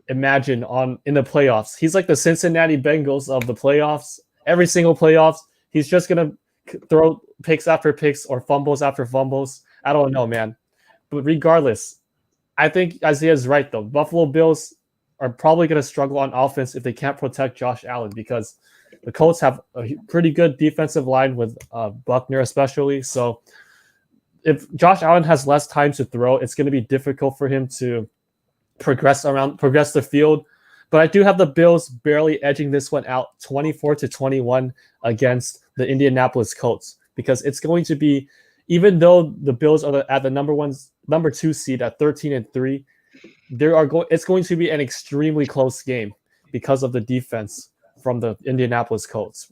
imagine in the playoffs. He's like the Cincinnati Bengals of the playoffs. Every single playoffs, he's just gonna throw picks after picks or fumbles after fumbles. I don't know, man. But regardless, I think Isaiah's right, though. Buffalo Bills are probably gonna struggle on offense if they can't protect Josh Allen, because the Colts have a pretty good defensive line with Buckner especially. So if Josh Allen has less time to throw, it's going to be difficult for him to progress the field. But I do have the Bills barely edging this one out 24-21 against the Indianapolis Colts, because it's going to be, even though the Bills are at the number 2 seed at 13-3, it's going to be an extremely close game because of the defense from the Indianapolis Colts.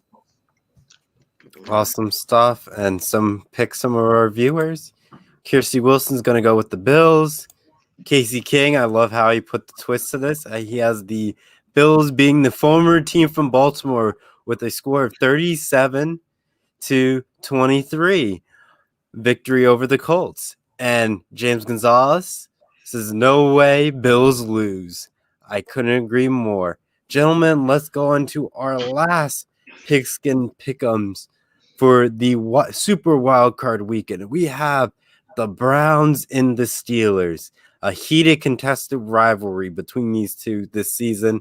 Awesome stuff. And some of our viewers. Kirsty Wilson's going to go with the Bills. Casey King, I love how he put the twist to this. He has the Bills being the former team from Baltimore with a score of 37-23. Victory over the Colts. And James Gonzalez says, no way Bills lose. I couldn't agree more. Gentlemen, let's go on to our last pigskin pick'ems for the Super Wild Card weekend. We have the Browns and the Steelers. A heated contested rivalry between these two this season.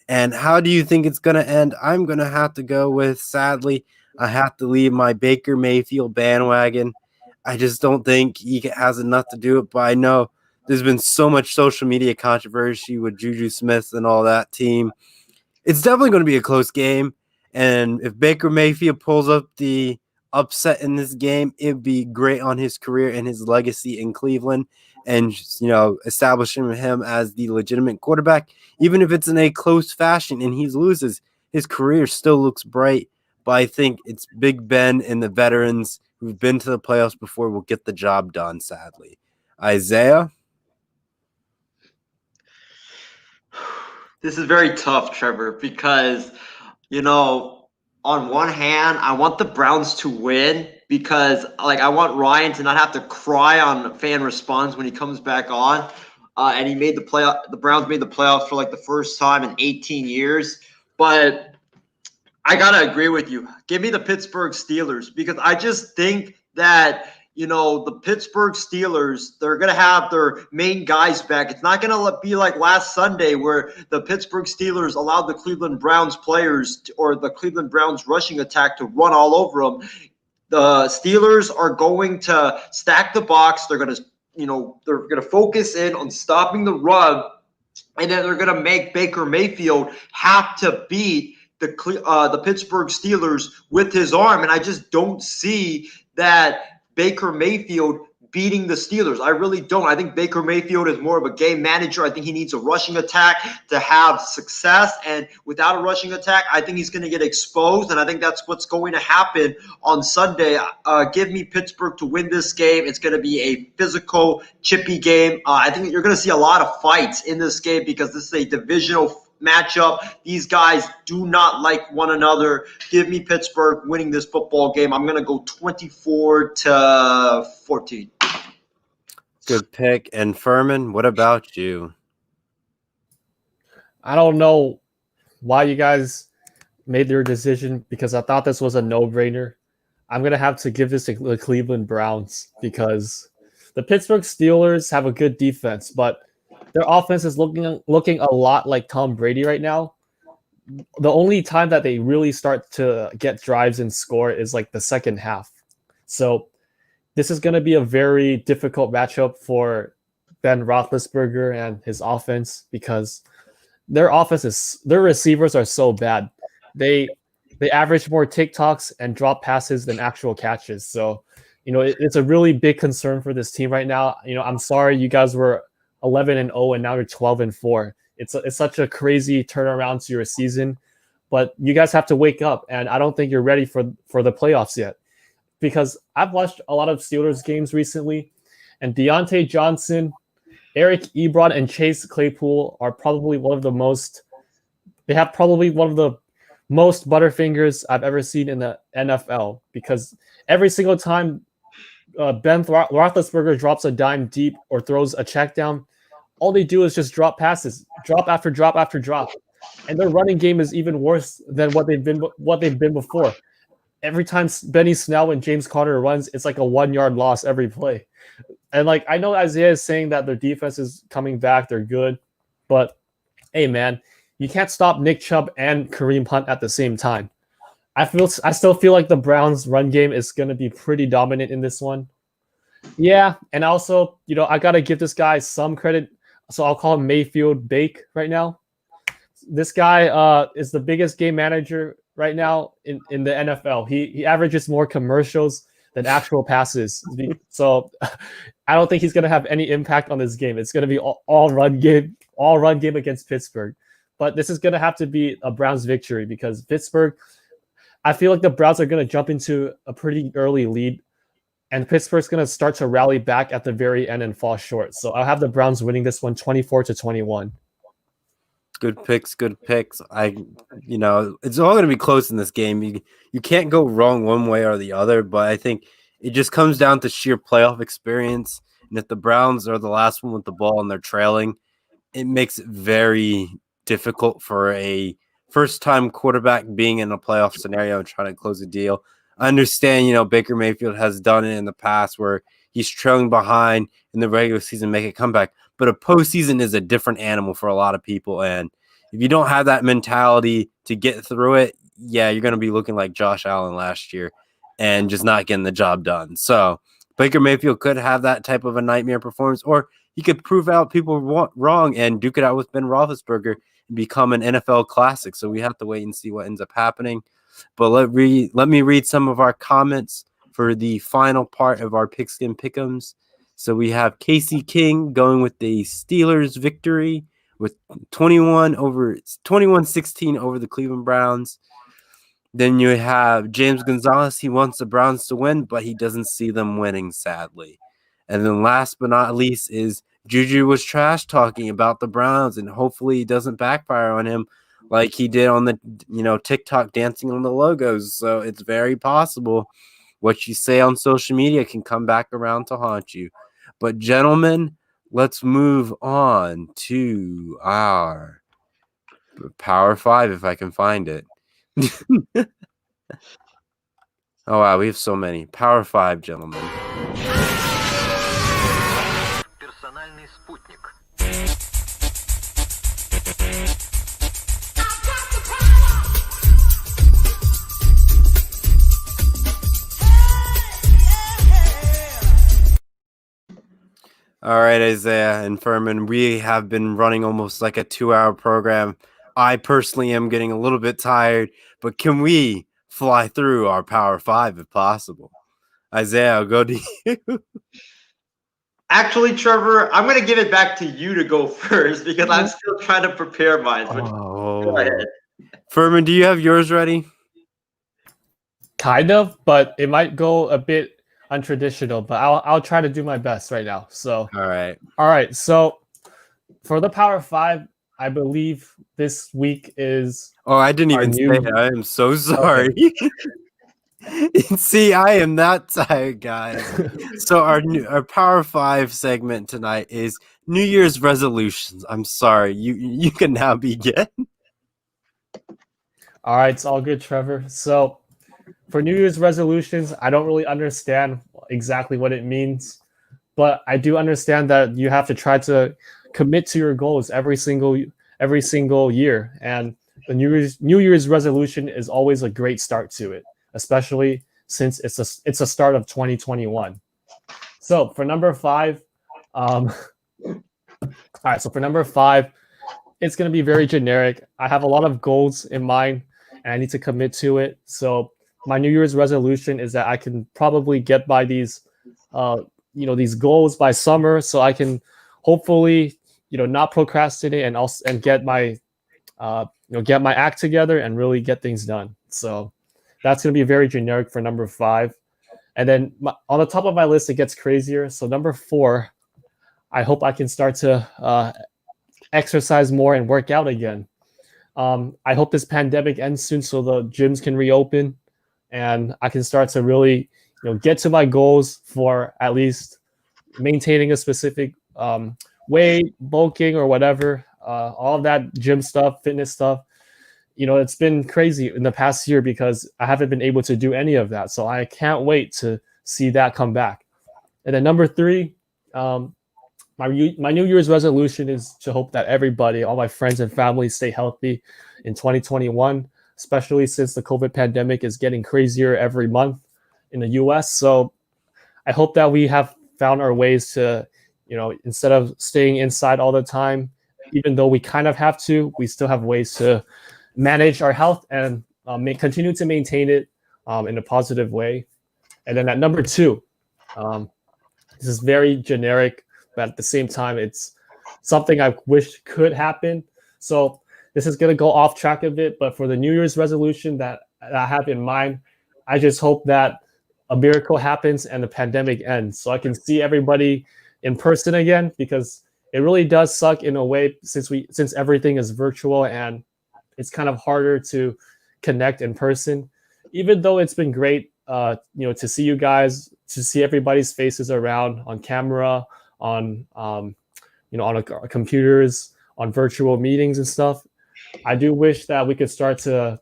And how do you think it's going to end? I'm going to have to go with, sadly, I have to leave my Baker Mayfield bandwagon. I just don't think he has enough to do it. But I know there's been so much social media controversy with Juju Smith and all that team. It's definitely going to be a close game. And if Baker Mayfield pulls up the upset in this game, it'd be great on his career and his legacy in Cleveland, and establishing him as the legitimate quarterback. Even if it's in a close fashion and he loses, his career still looks bright. But I think it's Big Ben and the veterans who've been to the playoffs before will get the job done, sadly. Isaiah? This is very tough, Trevor, because, on one hand, I want the Browns to win because, I want Ryan to not have to cry on fan response when he comes back on. And he made the playoff. The Browns made the playoffs for the first time in 18 years. But I gotta agree with you. Give me the Pittsburgh Steelers, because I just think that the Pittsburgh Steelers, they're going to have their main guys back. It's not going to be like last Sunday where the Pittsburgh Steelers allowed the Cleveland Browns or the Cleveland Browns rushing attack to run all over them. The Steelers are going to stack the box. They're going to, they're going to focus in on stopping the run, and then they're going to make Baker Mayfield have to beat the Pittsburgh Steelers with his arm. And I just don't see that Baker Mayfield beating the Steelers. I really don't. I think Baker Mayfield is more of a game manager. I think he needs a rushing attack to have success. And without a rushing attack, I think he's going to get exposed. And I think that's what's going to happen on Sunday. Give me Pittsburgh to win this game. It's going to be a physical, chippy game. I think you're going to see a lot of fights in this game because this is a divisional matchup. These guys do not like one another. Give me Pittsburgh winning this football game. I'm going to go 24-14. Good pick. And Furman, what about you? I don't know why you guys made your decision, because I thought this was a no-brainer. I'm going to have to give this to the Cleveland Browns, because the Pittsburgh Steelers have a good defense, but their offense is looking a lot like Tom Brady right now. The only time that they really start to get drives and score is the second half. So this is going to be a very difficult matchup for Ben Roethlisberger and his offense, because their receivers are so bad. They average more TikToks and drop passes than actual catches. So, it's a really big concern for this team right now. I'm sorry you guys were 11-0 and now you're 12-4. It's such a crazy turnaround to your season, but you guys have to wake up, and I don't think you're ready for the playoffs yet, because I've watched a lot of Steelers games recently, and Deontay Johnson, Eric Ebron, and Chase Claypool are probably one of the most butterfingers I've ever seen in the NFL, because every single time Ben Roethlisberger drops a dime deep or throws a check down, all they do is just drop passes, drop after drop after drop, and their running game is even worse than what they've been before. Every time Benny Snell and James Conner runs, it's like a 1-yard loss every play. And I know Isaiah is saying that their defense is coming back, they're good, but hey man, you can't stop Nick Chubb and Kareem Hunt at the same time. I still feel like the Browns' run game is going to be pretty dominant in this one. Yeah, and also, I gotta give this guy some credit. So I'll call him Mayfield Bake right now. This guy is the biggest game manager right now in the NFL. He averages more commercials than actual passes. So I don't think he's gonna have any impact on this game. It's gonna be all run game against Pittsburgh. But this is gonna have to be a Browns victory because Pittsburgh. I feel like the Browns are gonna jump into a pretty early lead, and Pittsburgh's gonna start to rally back at the very end and fall short. So I'll have the Browns winning this one 24-21. Good picks, good picks. It's all going to be close in this game. You can't go wrong one way or the other, but I think it just comes down to sheer playoff experience. And if the Browns are the last one with the ball and they're trailing, it makes it very difficult for a first-time quarterback being in a playoff scenario and trying to close a deal. I understand, Baker Mayfield has done it in the past where he's trailing behind in the regular season, make a comeback. But a postseason is a different animal for a lot of people. And if you don't have that mentality to get through it, yeah, you're going to be looking like Josh Allen last year and just not getting the job done. So Baker Mayfield could have that type of a nightmare performance, or he could prove out people wrong and duke it out with Ben Roethlisberger and become an NFL classic. So we have to wait and see what ends up happening. But let me read some of our comments for the final part of our Pigskin Pick'ems. So we have Casey King going with the Steelers victory with 21-16 over the Cleveland Browns. Then you have James Gonzalez. He wants the Browns to win, but he doesn't see them winning, sadly. And then last but not least is Juju was trash talking about the Browns, and hopefully it doesn't backfire on him like he did on the TikTok dancing on the logos. So it's very possible what you say on social media can come back around to haunt you. But gentlemen, let's move on to our Power 5 if I can find it. Oh, wow, we have so many. Power 5, gentlemen. Персональный спутник. All right, Isaiah and Furman, we have been running almost like a 2-hour program. I personally am getting a little bit tired, but can we fly through our Power 5 if possible? Isaiah, I'll go to you. Actually, Trevor, I'm going to give it back to you to go first because I'm still trying to prepare mine. But go ahead. Furman, do you have yours ready? Kind of, but it might go a bit untraditional, but I'll try to do my best right now. So All right. So for the Power 5, I believe this week is I didn't our even say new- it. I am so sorry. See, I am not tired, guys. So our Power 5 segment tonight is New Year's resolutions. I'm sorry. You can now begin. All right, it's all good, Trevor. So for New Year's resolutions, I don't really understand exactly what it means, but I do understand that you have to try to commit to your goals every single year, and the New Year's resolution is always a great start to it, especially since it's a start of 2021. So for number 5, all right. So for number 5, it's going to be very generic. I have a lot of goals in mind, and I need to commit to it. So my New Year's resolution is that I can probably get by these goals by summer, so I can hopefully not procrastinate and get my get my act together and really get things done. So that's going to be very generic for number 5. And then on the top of my list, it gets crazier. So number 4, I hope I can start to exercise more and work out again. I hope this pandemic ends soon so the gyms can reopen and I can start to really get to my goals for at least maintaining a specific weight, bulking, or whatever. All of that gym stuff, fitness stuff. It's been crazy in the past year because I haven't been able to do any of that. So I can't wait to see that come back. And then number 3, my New Year's resolution is to hope that everybody, all my friends and family, stay healthy in 2021, especially since the COVID pandemic is getting crazier every month in the US. So I hope that we have found our ways to, instead of staying inside all the time, even though we kind of have to, we still have ways to manage our health and continue to maintain it in a positive way. And then at number 2, this is very generic, but at the same time, it's something I wish could happen. So this is going to go off track a bit, but for the New Year's resolution that I have in mind, I just hope that a miracle happens and the pandemic ends so I can see everybody in person again, because it really does suck in a way since everything is virtual and it's kind of harder to connect in person. Even though it's been great, to see you guys, to see everybody's faces around on camera, on on our computers, on virtual meetings and stuff. I do wish that we could start to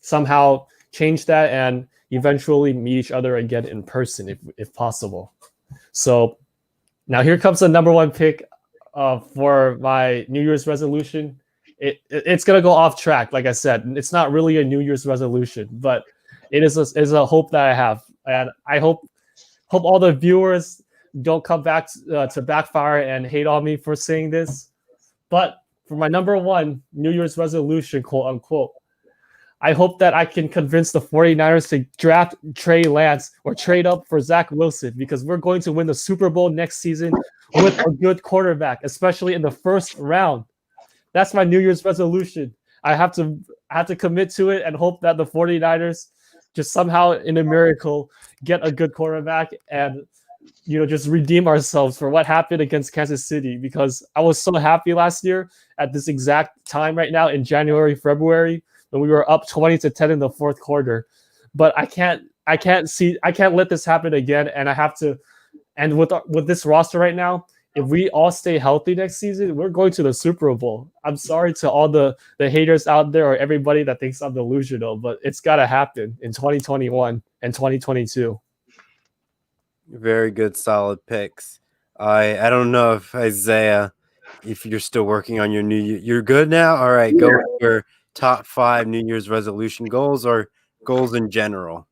somehow change that and eventually meet each other again in person if possible. So now here comes the number 1 pick for my New Year's resolution. It's going to go off track. Like I said, it's not really a New Year's resolution, but it is a hope that I have. And I hope all the viewers don't come back to backfire and hate on me for saying this. But for my number 1 New Year's resolution, quote unquote, I hope that I can convince the 49ers to draft Trey Lance or trade up for Zach Wilson, because we're going to win the Super Bowl next season with a good quarterback, especially in the first round. That's my New Year's resolution. I have to commit to it and hope that the 49ers just somehow in a miracle get a good quarterback and just redeem ourselves for what happened against Kansas City, because I was so happy last year at this exact time right now in January, February, when we were up 20-10 in the fourth quarter. But I can't let this happen again. And I have to, and with this roster right now, if we all stay healthy next season, we're going to the Super Bowl. I'm sorry to all the haters out there or everybody that thinks I'm delusional, but it's got to happen in 2021 and 2022. Very good, solid picks. I don't know if Isaiah, if you're still working on your you're good now? All right, go with your top 5 New Year's resolution goals or goals in general.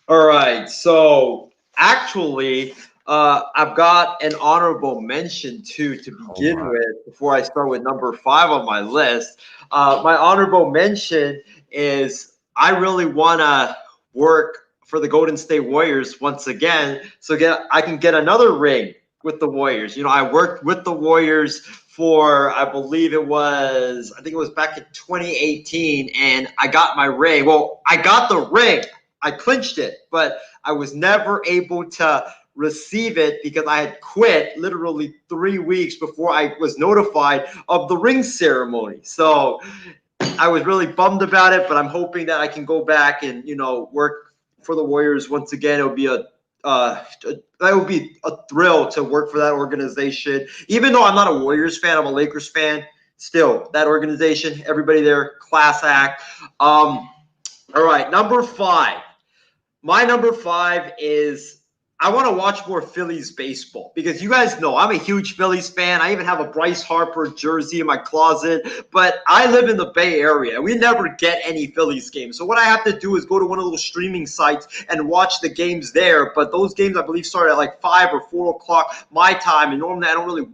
All right, so actually, I've got an honorable mention too to begin with before I start with number 5 on my list. My honorable mention is I really want to work for the Golden State Warriors once again, so I can get another ring with the Warriors. I worked with the Warriors for, I think it was back in 2018, and I got my ring. Well, I got the ring. I clinched it, but I was never able to receive it because I had quit literally 3 weeks before I was notified of the ring ceremony. So I was really bummed about it, but I'm hoping that I can go back and, work for the Warriors once again. It would be that would be a thrill to work for that organization. Even though I'm not a Warriors fan, I'm a Lakers fan. Still, that organization, everybody there, class act. All right, number 5. My number 5 is I want to watch more Phillies baseball, because you guys know I'm a huge Phillies fan. I even have a Bryce Harper jersey in my closet, but I live in the Bay Area. We never get any Phillies games. So what I have to do is go to one of those streaming sites and watch the games there. But those games, I believe, start at like 5 or 4 o'clock my time. And normally I don't really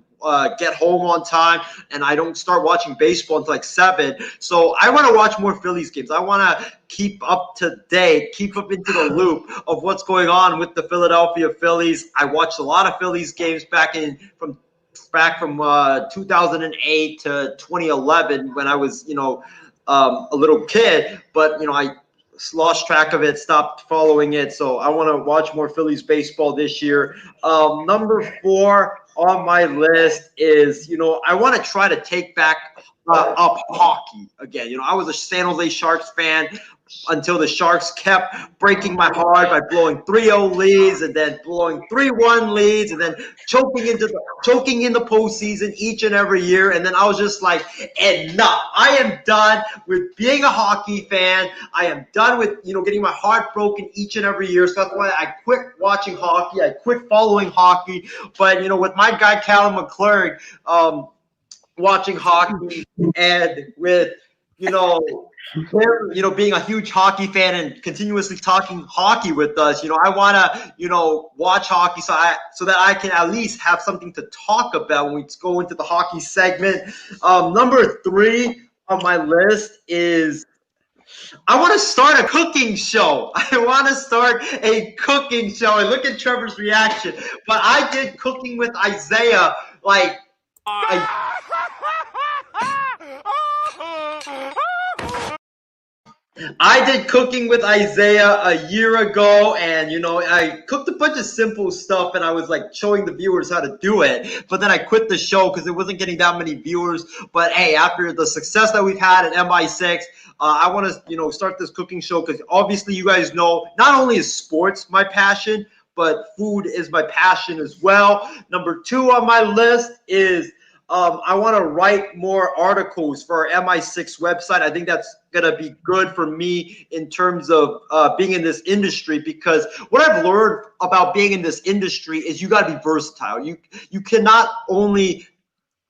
get home on time, and I don't start watching baseball until like 7. So I want to watch more Phillies games. I want to keep up to date, keep up into the loop of what's going on with the Philadelphia Phillies. I watched a lot of Phillies games back from 2008 to 2011 when I was, a little kid, but I lost track of it, stopped following it. So I want to watch more Phillies baseball this year. Number 4 on my list is, I want to try to take back up hockey again. I was a San Jose Sharks fan until the Sharks kept breaking my heart by blowing 3-0 leads and then blowing 3-1 leads and then choking in the postseason each and every year. And then I was just like, enough. I am done with being a hockey fan. I am done with, getting my heart broken each and every year. So that's why I quit watching hockey. I quit following hockey. But, with my guy, Callum McClurg, watching hockey and with, him, being a huge hockey fan and continuously talking hockey with us. I want to, watch hockey so that I can at least have something to talk about when we go into the hockey segment. Number 3 on my list is I want to start a cooking show. I want to start a cooking show. And look at Trevor's reaction. But I did cooking with Isaiah like I did cooking with Isaiah a year ago, and I cooked a bunch of simple stuff, and I was like showing the viewers how to do it. But then I quit the show because it wasn't getting that many viewers. But hey, after the success that we've had at MI6, I want to start this cooking show because obviously you guys know not only is sports my passion, but food is my passion as well. Number 2 on my list is I want to write more articles for our MI6 website. I think that's going to be good for me in terms of being in this industry, because what I've learned about being in this industry is you got to be versatile. You cannot only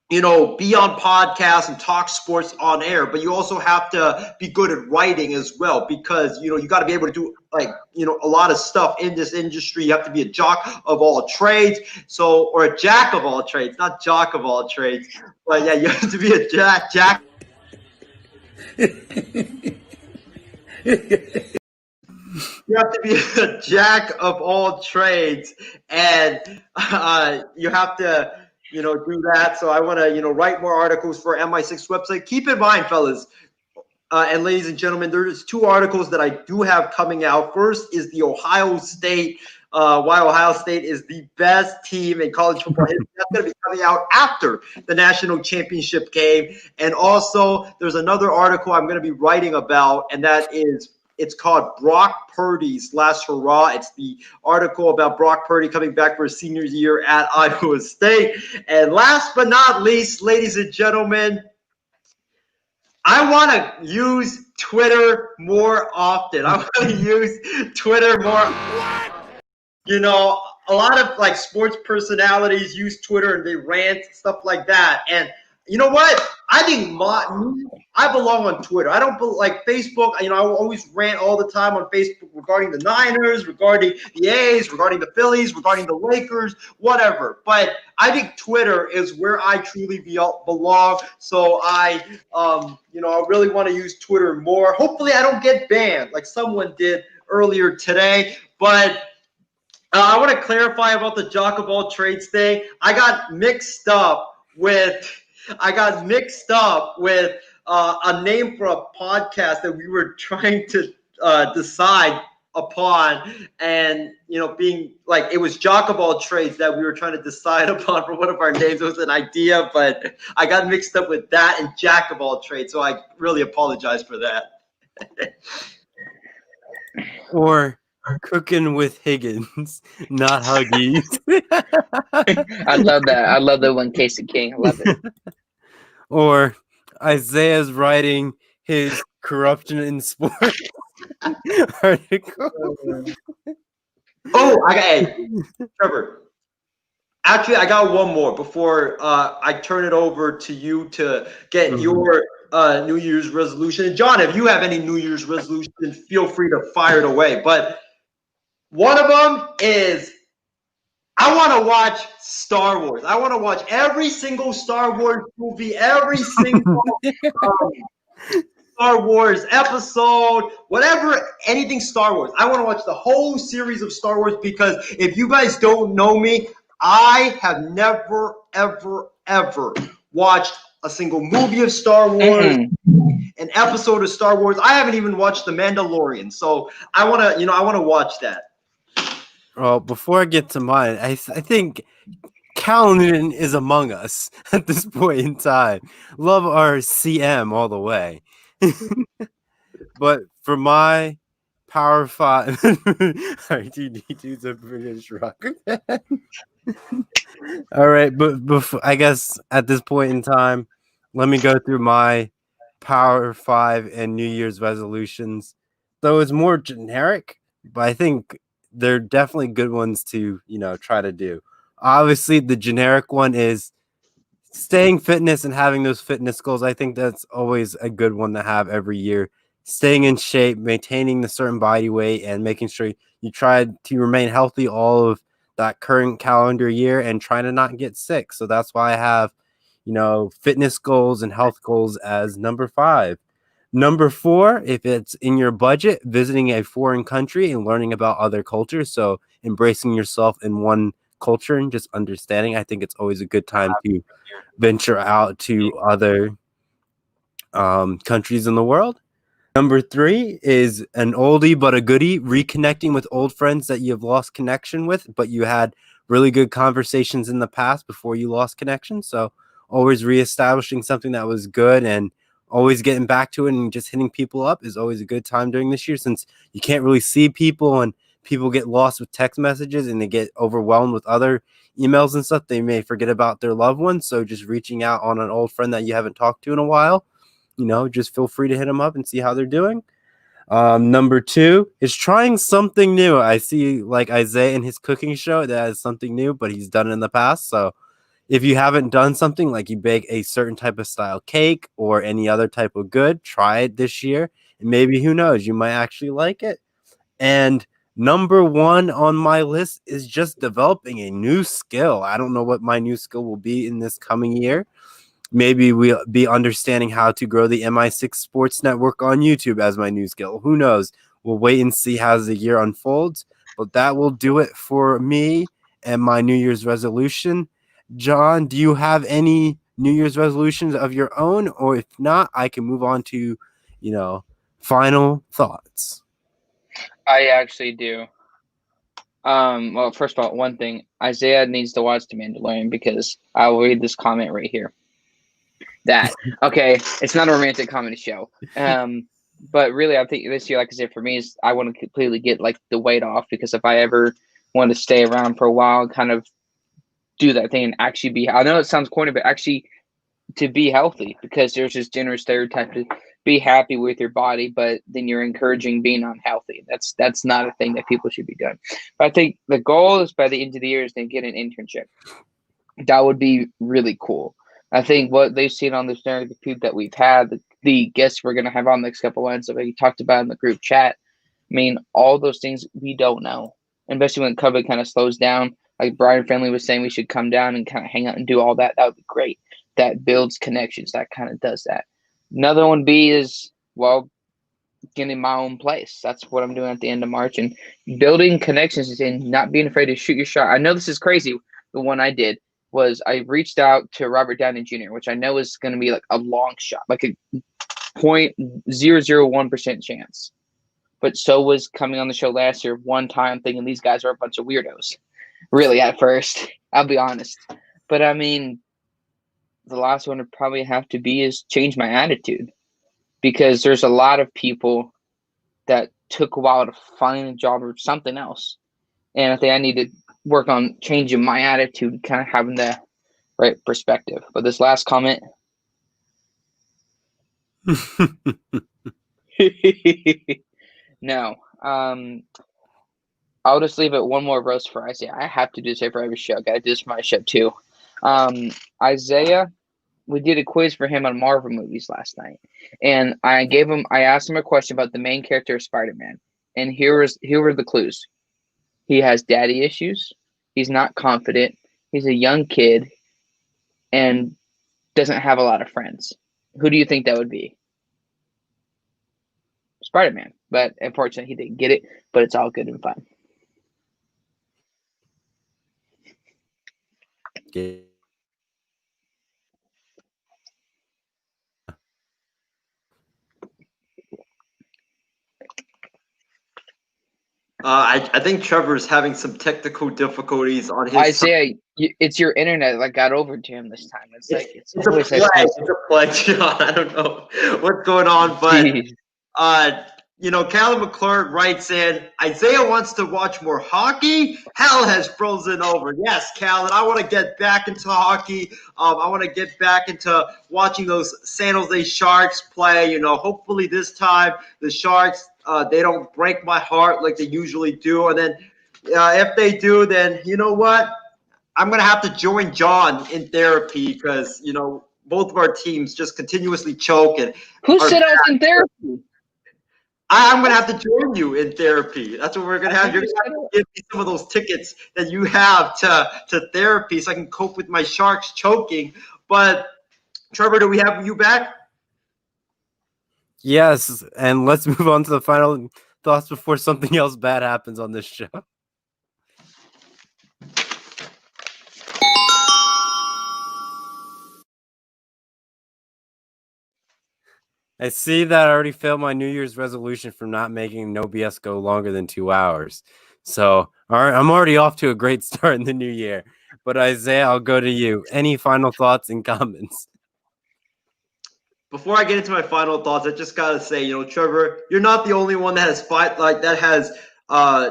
be on podcasts and talk sports on air, but you also have to be good at writing as well, because you got to be able to do a lot of stuff in this industry. You have to be a jock of all trades, or a jack of all trades, not jock of all trades, but yeah, you have to be a jack. You have to be a jack of all trades, and you have to do that. So I want to write more articles for MI6 website. Keep in mind, fellas and ladies and gentlemen, there's 2 articles that I do have coming out. First is the Ohio State, why Ohio State is the best team in college football history. That's going to be coming out after the national championship game. And also, there's another article I'm going to be writing about, and it's called Brock Purdy's Last Hurrah. It's the article about Brock Purdy coming back for his senior year at Iowa State. And last but not least, ladies and gentlemen, I want to use Twitter more often. I want to use Twitter more. A lot of sports personalities use Twitter and they rant, stuff like that. And you know what? I think I belong on Twitter. I don't like Facebook. I always rant all the time on Facebook regarding the Niners, regarding the A's, regarding the Phillies, regarding the Lakers, whatever. But I think Twitter is where I truly belong. So I really want to use Twitter more. Hopefully, I don't get banned like someone did earlier today. But I want to clarify about the Jock of all trades thing. I got mixed up with a name for a podcast that we were trying to decide upon, and being like, it was Jock of all trades that we were trying to decide upon for one of our names. It was an idea, but I got mixed up with that and Jack of all trades, so I really apologize for that. Or cooking with Higgins, not Huggies. I love that. I love that one, Casey King. I love it. Or Isaiah's writing his corruption in sports article. Trevor. Actually, I got one more before I turn it over to you to get your New Year's resolution. And John, if you have any New Year's resolution, feel free to fire it away. But one of them is I want to watch Star Wars. I want to watch every single Star Wars movie, every single Star Wars episode, whatever, anything Star Wars. I want to watch the whole series of Star Wars, because if you guys don't know me, I have never, ever, ever watched a single movie of Star Wars, an episode of Star Wars. I haven't even watched The Mandalorian. So I want to watch that. Well, before I get to mine, I think Calhoun is among us at this point in time. Love our CM all the way. But for my Power 5, R2D2's a British rock band. All right, but before, I guess at this point in time, let me go through my Power 5 and New Year's resolutions. Though it's more generic, but I think they're definitely good ones to, try to do. Obviously, the generic one is staying fitness and having those fitness goals. I think that's always a good one to have every year. staying in shape, maintaining the certain body weight, and making sure you try to remain healthy all of that current calendar year and trying to not get sick. So that's why I have, fitness goals and health goals as number 5. Number 4, if it's in your budget, visiting a foreign country and learning about other cultures. So embracing yourself in one culture and just understanding. I think it's always a good time to venture out to other countries in the world. Number 3 is an oldie but a goodie, reconnecting with old friends that you have lost connection with, but you had really good conversations in the past before you lost connection. So always reestablishing something that was good and always getting back to it and just hitting people up is always a good time during this year, since you can't really see people and people get lost with text messages and they get overwhelmed with other emails and stuff. They may forget about their loved ones. So just reaching out on an old friend that you haven't talked to in a while, just feel free to hit them up and see how they're doing. Number 2 is trying something new. I see like Isaiah in his cooking show that is something new, but he's done it in the past. So if you haven't done something like you bake a certain type of style cake or any other type of good, try it this year. And maybe, who knows, you might actually like it. And number 1 on my list is just developing a new skill. I don't know what my new skill will be in this coming year. Maybe we'll be understanding how to grow the MI6 Sports Network on YouTube as my new skill. Who knows? We'll wait and see how the year unfolds. But that will do it for me and my New Year's resolution. John, do you have any New Year's resolutions of your own? Or if not, I can move on to, final thoughts. I actually do. Well, first of all, one thing, Isaiah needs to watch The Mandalorian, because I will read this comment right here. Okay, it's not a romantic comedy show. But really, I think this year, like I said, for me, is I want to completely get like the weight off, because if I ever want to stay around for a while and kind of do that thing and actually be, I know it sounds corny, but actually to be healthy, because there's this general stereotype to be happy with your body, but then you're encouraging being unhealthy. That's not a thing that people should be doing. But I think the goal is by the end of the year is to get an internship. That would be really cool. I think what they've seen on this narrative that we've had, the guests we're going to have on the next couple of lines that we talked about in the group chat, I mean, all those things we don't know, especially when COVID kind of slows down. Like Brian Friendly was saying, we should come down and kind of hang out and do all that. That would be great. That builds connections. That kind of does that. Another one B is, well, getting my own place. That's what I'm doing at the end of March, and building connections and not being afraid to shoot your shot. I know this is crazy. The one I did was I reached out to Robert Downey Jr., which I know is going to be like a long shot, like a 0.001% chance. But so was coming on the show last year one time thinking these guys are a bunch of weirdos. Really, at first, I'll be honest. But I mean, the last one would probably have to be is change my attitude, because there's a lot of people that took a while to find a job or something else. And I think I need to work on changing my attitude, kind of having the right perspective. But this last comment. No. I'll just leave it one more roast for Isaiah. I have to do this for every show. I got to do this for my show too. Isaiah, we did a quiz for him on Marvel movies last night, and I asked him a question about the main character of Spider-Man, and here were the clues. He has daddy issues. He's not confident. He's a young kid, and doesn't have a lot of friends. Who do you think that would be? Spider-Man. But unfortunately, he didn't get it. But it's all good and fun. Yeah. I think Trevor's having some technical difficulties on his Isaiah, it's your internet that got over to him this time. It's like it's a always plague. It's a plague, John. I don't know what's going on, but Callum McClure writes in, Isaiah wants to watch more hockey. Hell has frozen over. Yes, Callan, I want to get back into hockey. I want to get back into watching those San Jose Sharks play. Hopefully this time the Sharks, they don't break my heart like they usually do. And then if they do, then you know what? I'm going to have to join John in therapy because, both of our teams just continuously choke. And who said I was in therapy? I'm gonna have to join you in therapy. That's what we're gonna have. You're gonna have to give me some of those tickets that you have to therapy, so I can cope with my sharks choking. But Trevor, do we have you back? Yes, and let's move on to the final thoughts before something else bad happens on this show. I see that I already failed my New Year's resolution from not making No BS go longer than 2 hours. So, all right, I'm already off to a great start in the new year. But Isaiah, I'll go to you. Any final thoughts and comments? Before I get into my final thoughts, I just gotta say, Trevor, you're not the only one that has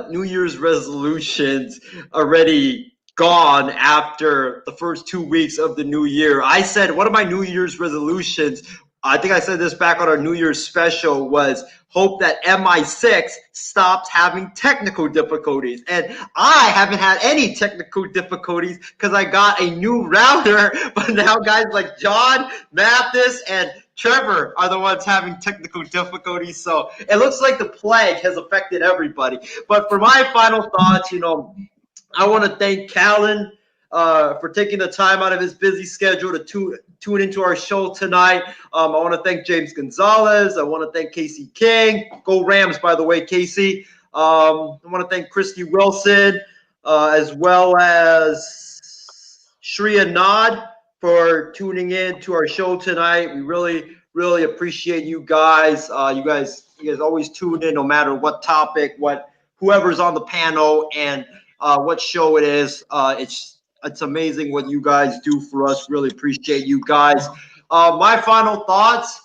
New Year's resolutions already gone after the first 2 weeks of the new year. I said one of my New Year's resolutions, I think I said this back on our New Year's special, was hope that MI6 stops having technical difficulties. And I haven't had any technical difficulties because I got a new router. But now guys like John, Mathis, and Trevor are the ones having technical difficulties. So it looks like the plague has affected everybody. But for my final thoughts, I want to thank Callan for taking the time out of his busy schedule to tune into our show tonight. I want to thank James Gonzalez. I want to thank Casey King. Go Rams, by the way, Casey. I want to thank Christy Wilson, as well as Shreya Nod for tuning in to our show tonight. We really, really appreciate you guys. You guys always tune in no matter what topic, whoever's on the panel, and what show it is. It's amazing what you guys do for us. Really appreciate you guys. My final thoughts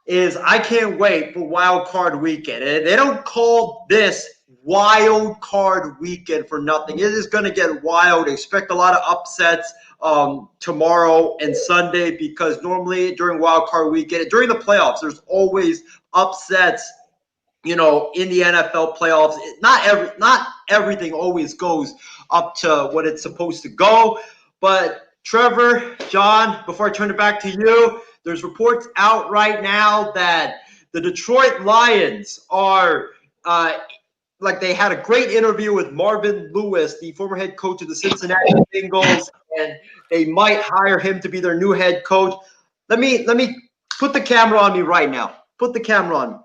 is I can't wait for Wild Card Weekend. And they don't call this Wild Card Weekend for nothing. It is going to get wild. Expect a lot of upsets tomorrow and Sunday, because normally during Wild Card Weekend, during the playoffs, there's always upsets. In the NFL playoffs, not everything always goes up to what it's supposed to go. But Trevor, John, before I turn it back to you, there's reports out right now that the Detroit Lions are they had a great interview with Marvin Lewis, the former head coach of the Cincinnati Bengals, and they might hire him to be their new head coach. Let me put the camera on me right now. Put the camera on me.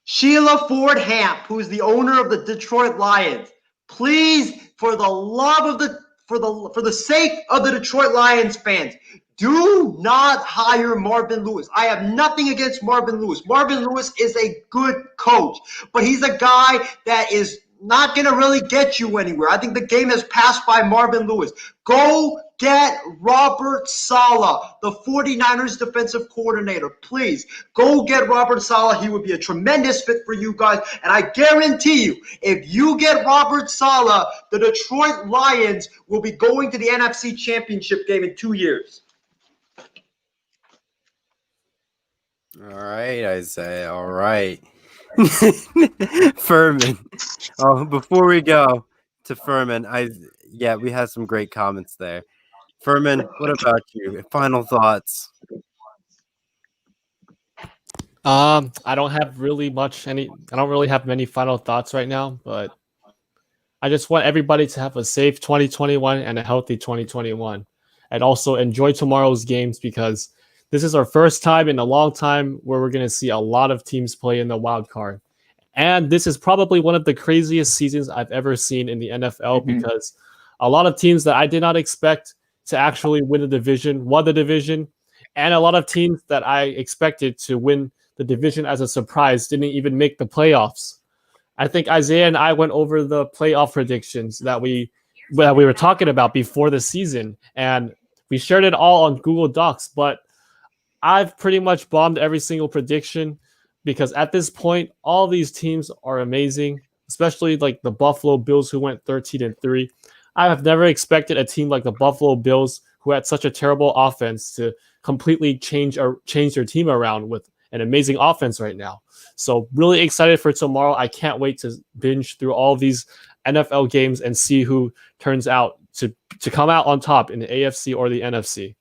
Sheila Ford Hamp, who's the owner of the Detroit Lions, please, for the sake of the Detroit Lions fans, do not hire Marvin Lewis. I have nothing against Marvin Lewis. Marvin Lewis is a good coach, but he's a guy that is not going to really get you anywhere. I think the game has passed by Marvin Lewis. Go get Robert Saleh, the 49ers defensive coordinator. Please, go get Robert Saleh. He would be a tremendous fit for you guys. And I guarantee you, if you get Robert Saleh, the Detroit Lions will be going to the NFC Championship game in 2 years. All right, Isaiah. All right. Furman. Oh, before we go to Furman, we had some great comments there. Furman, what about you? Final thoughts? I don't really have many final thoughts right now, but I just want everybody to have a safe 2021 and a healthy 2021, and also enjoy tomorrow's games, because this is our first time in a long time where we're going to see a lot of teams play in the wild card. And this is probably one of the craziest seasons I've ever seen in the NFL, because a lot of teams that I did not expect to actually win the division won the division, and a lot of teams that I expected to win the division as a surprise didn't even make the playoffs. I think Isaiah and I went over the playoff predictions that we were talking about before the season, and we shared it all on Google Docs, but I've pretty much bombed every single prediction, because at this point, all these teams are amazing, especially like the Buffalo Bills, who went 13-3. I have never expected a team like the Buffalo Bills, who had such a terrible offense, to completely change their team around with an amazing offense right now. So really excited for tomorrow. I can't wait to binge through all these NFL games and see who turns out to come out on top in the AFC or the NFC.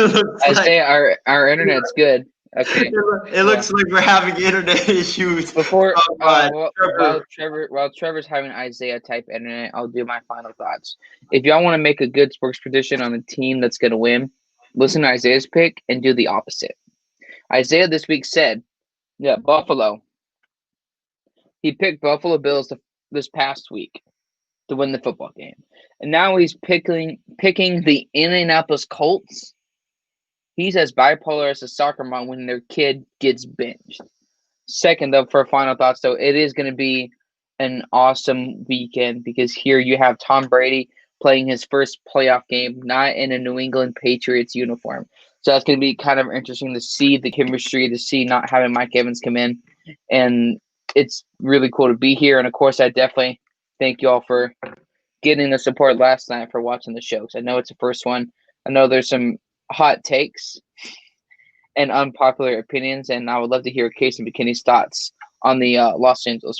looks like, Isaiah, our internet's good. Okay. it looks like we're having internet issues. Before Trevor. while Trevor's having Isaiah type internet, I'll do my final thoughts. If y'all want to make a good sports prediction on the team that's gonna win, listen to Isaiah's pick and do the opposite. Isaiah this week said, "Yeah, Buffalo." He picked Buffalo Bills this past week to win the football game, and now he's picking the Indianapolis Colts. He's as bipolar as a soccer mom when their kid gets binged. Second, though, for final thoughts, though, it is going to be an awesome weekend because here you have Tom Brady playing his first playoff game, not in a New England Patriots uniform. So that's going to be kind of interesting to see the chemistry, to see not having Mike Evans come in. And it's really cool to be here. And, of course, I definitely thank you all for getting the support last night for watching the show. 'Cause I know it's the first one. I know there's some hot takes and unpopular opinions, and I would love to hear Casey McKinney's thoughts on the Los Angeles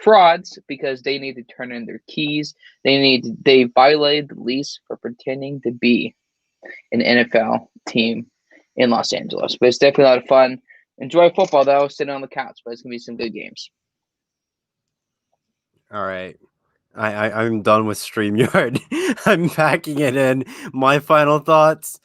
frauds because they need to turn in their keys. They violated the lease for pretending to be an NFL team in Los Angeles. But it's definitely a lot of fun. Enjoy football though, sitting on the couch, but it's gonna be some good games. All right. I'm done with StreamYard. I'm packing it in. My final thoughts.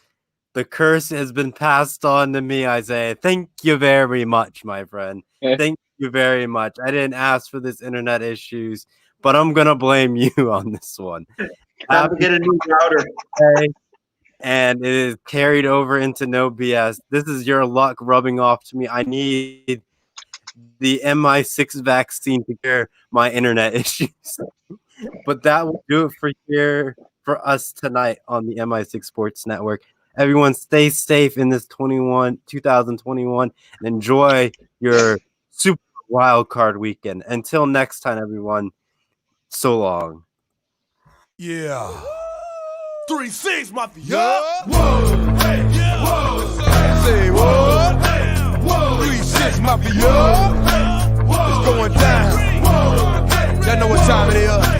The curse has been passed on to me, Isaiah. Thank you very much, my friend. Thank you very much. I didn't ask for this internet issues, but I'm going to blame you on this one. Time to get a new router. And it is carried over into No BS. This is your luck rubbing off to me. I need the MI6 vaccine to cure my internet issues. But that will do it for us tonight on the MI6 Sports Network. Everyone stay safe in this 2021 and enjoy your Super Wild Card weekend. Until next time, everyone, so long. Yeah. 3-6, Mafia. Whoa, hey, yeah. Whoa, say what? Whoa, 3-6, Mafia. It's going down. Y'all know what time it is.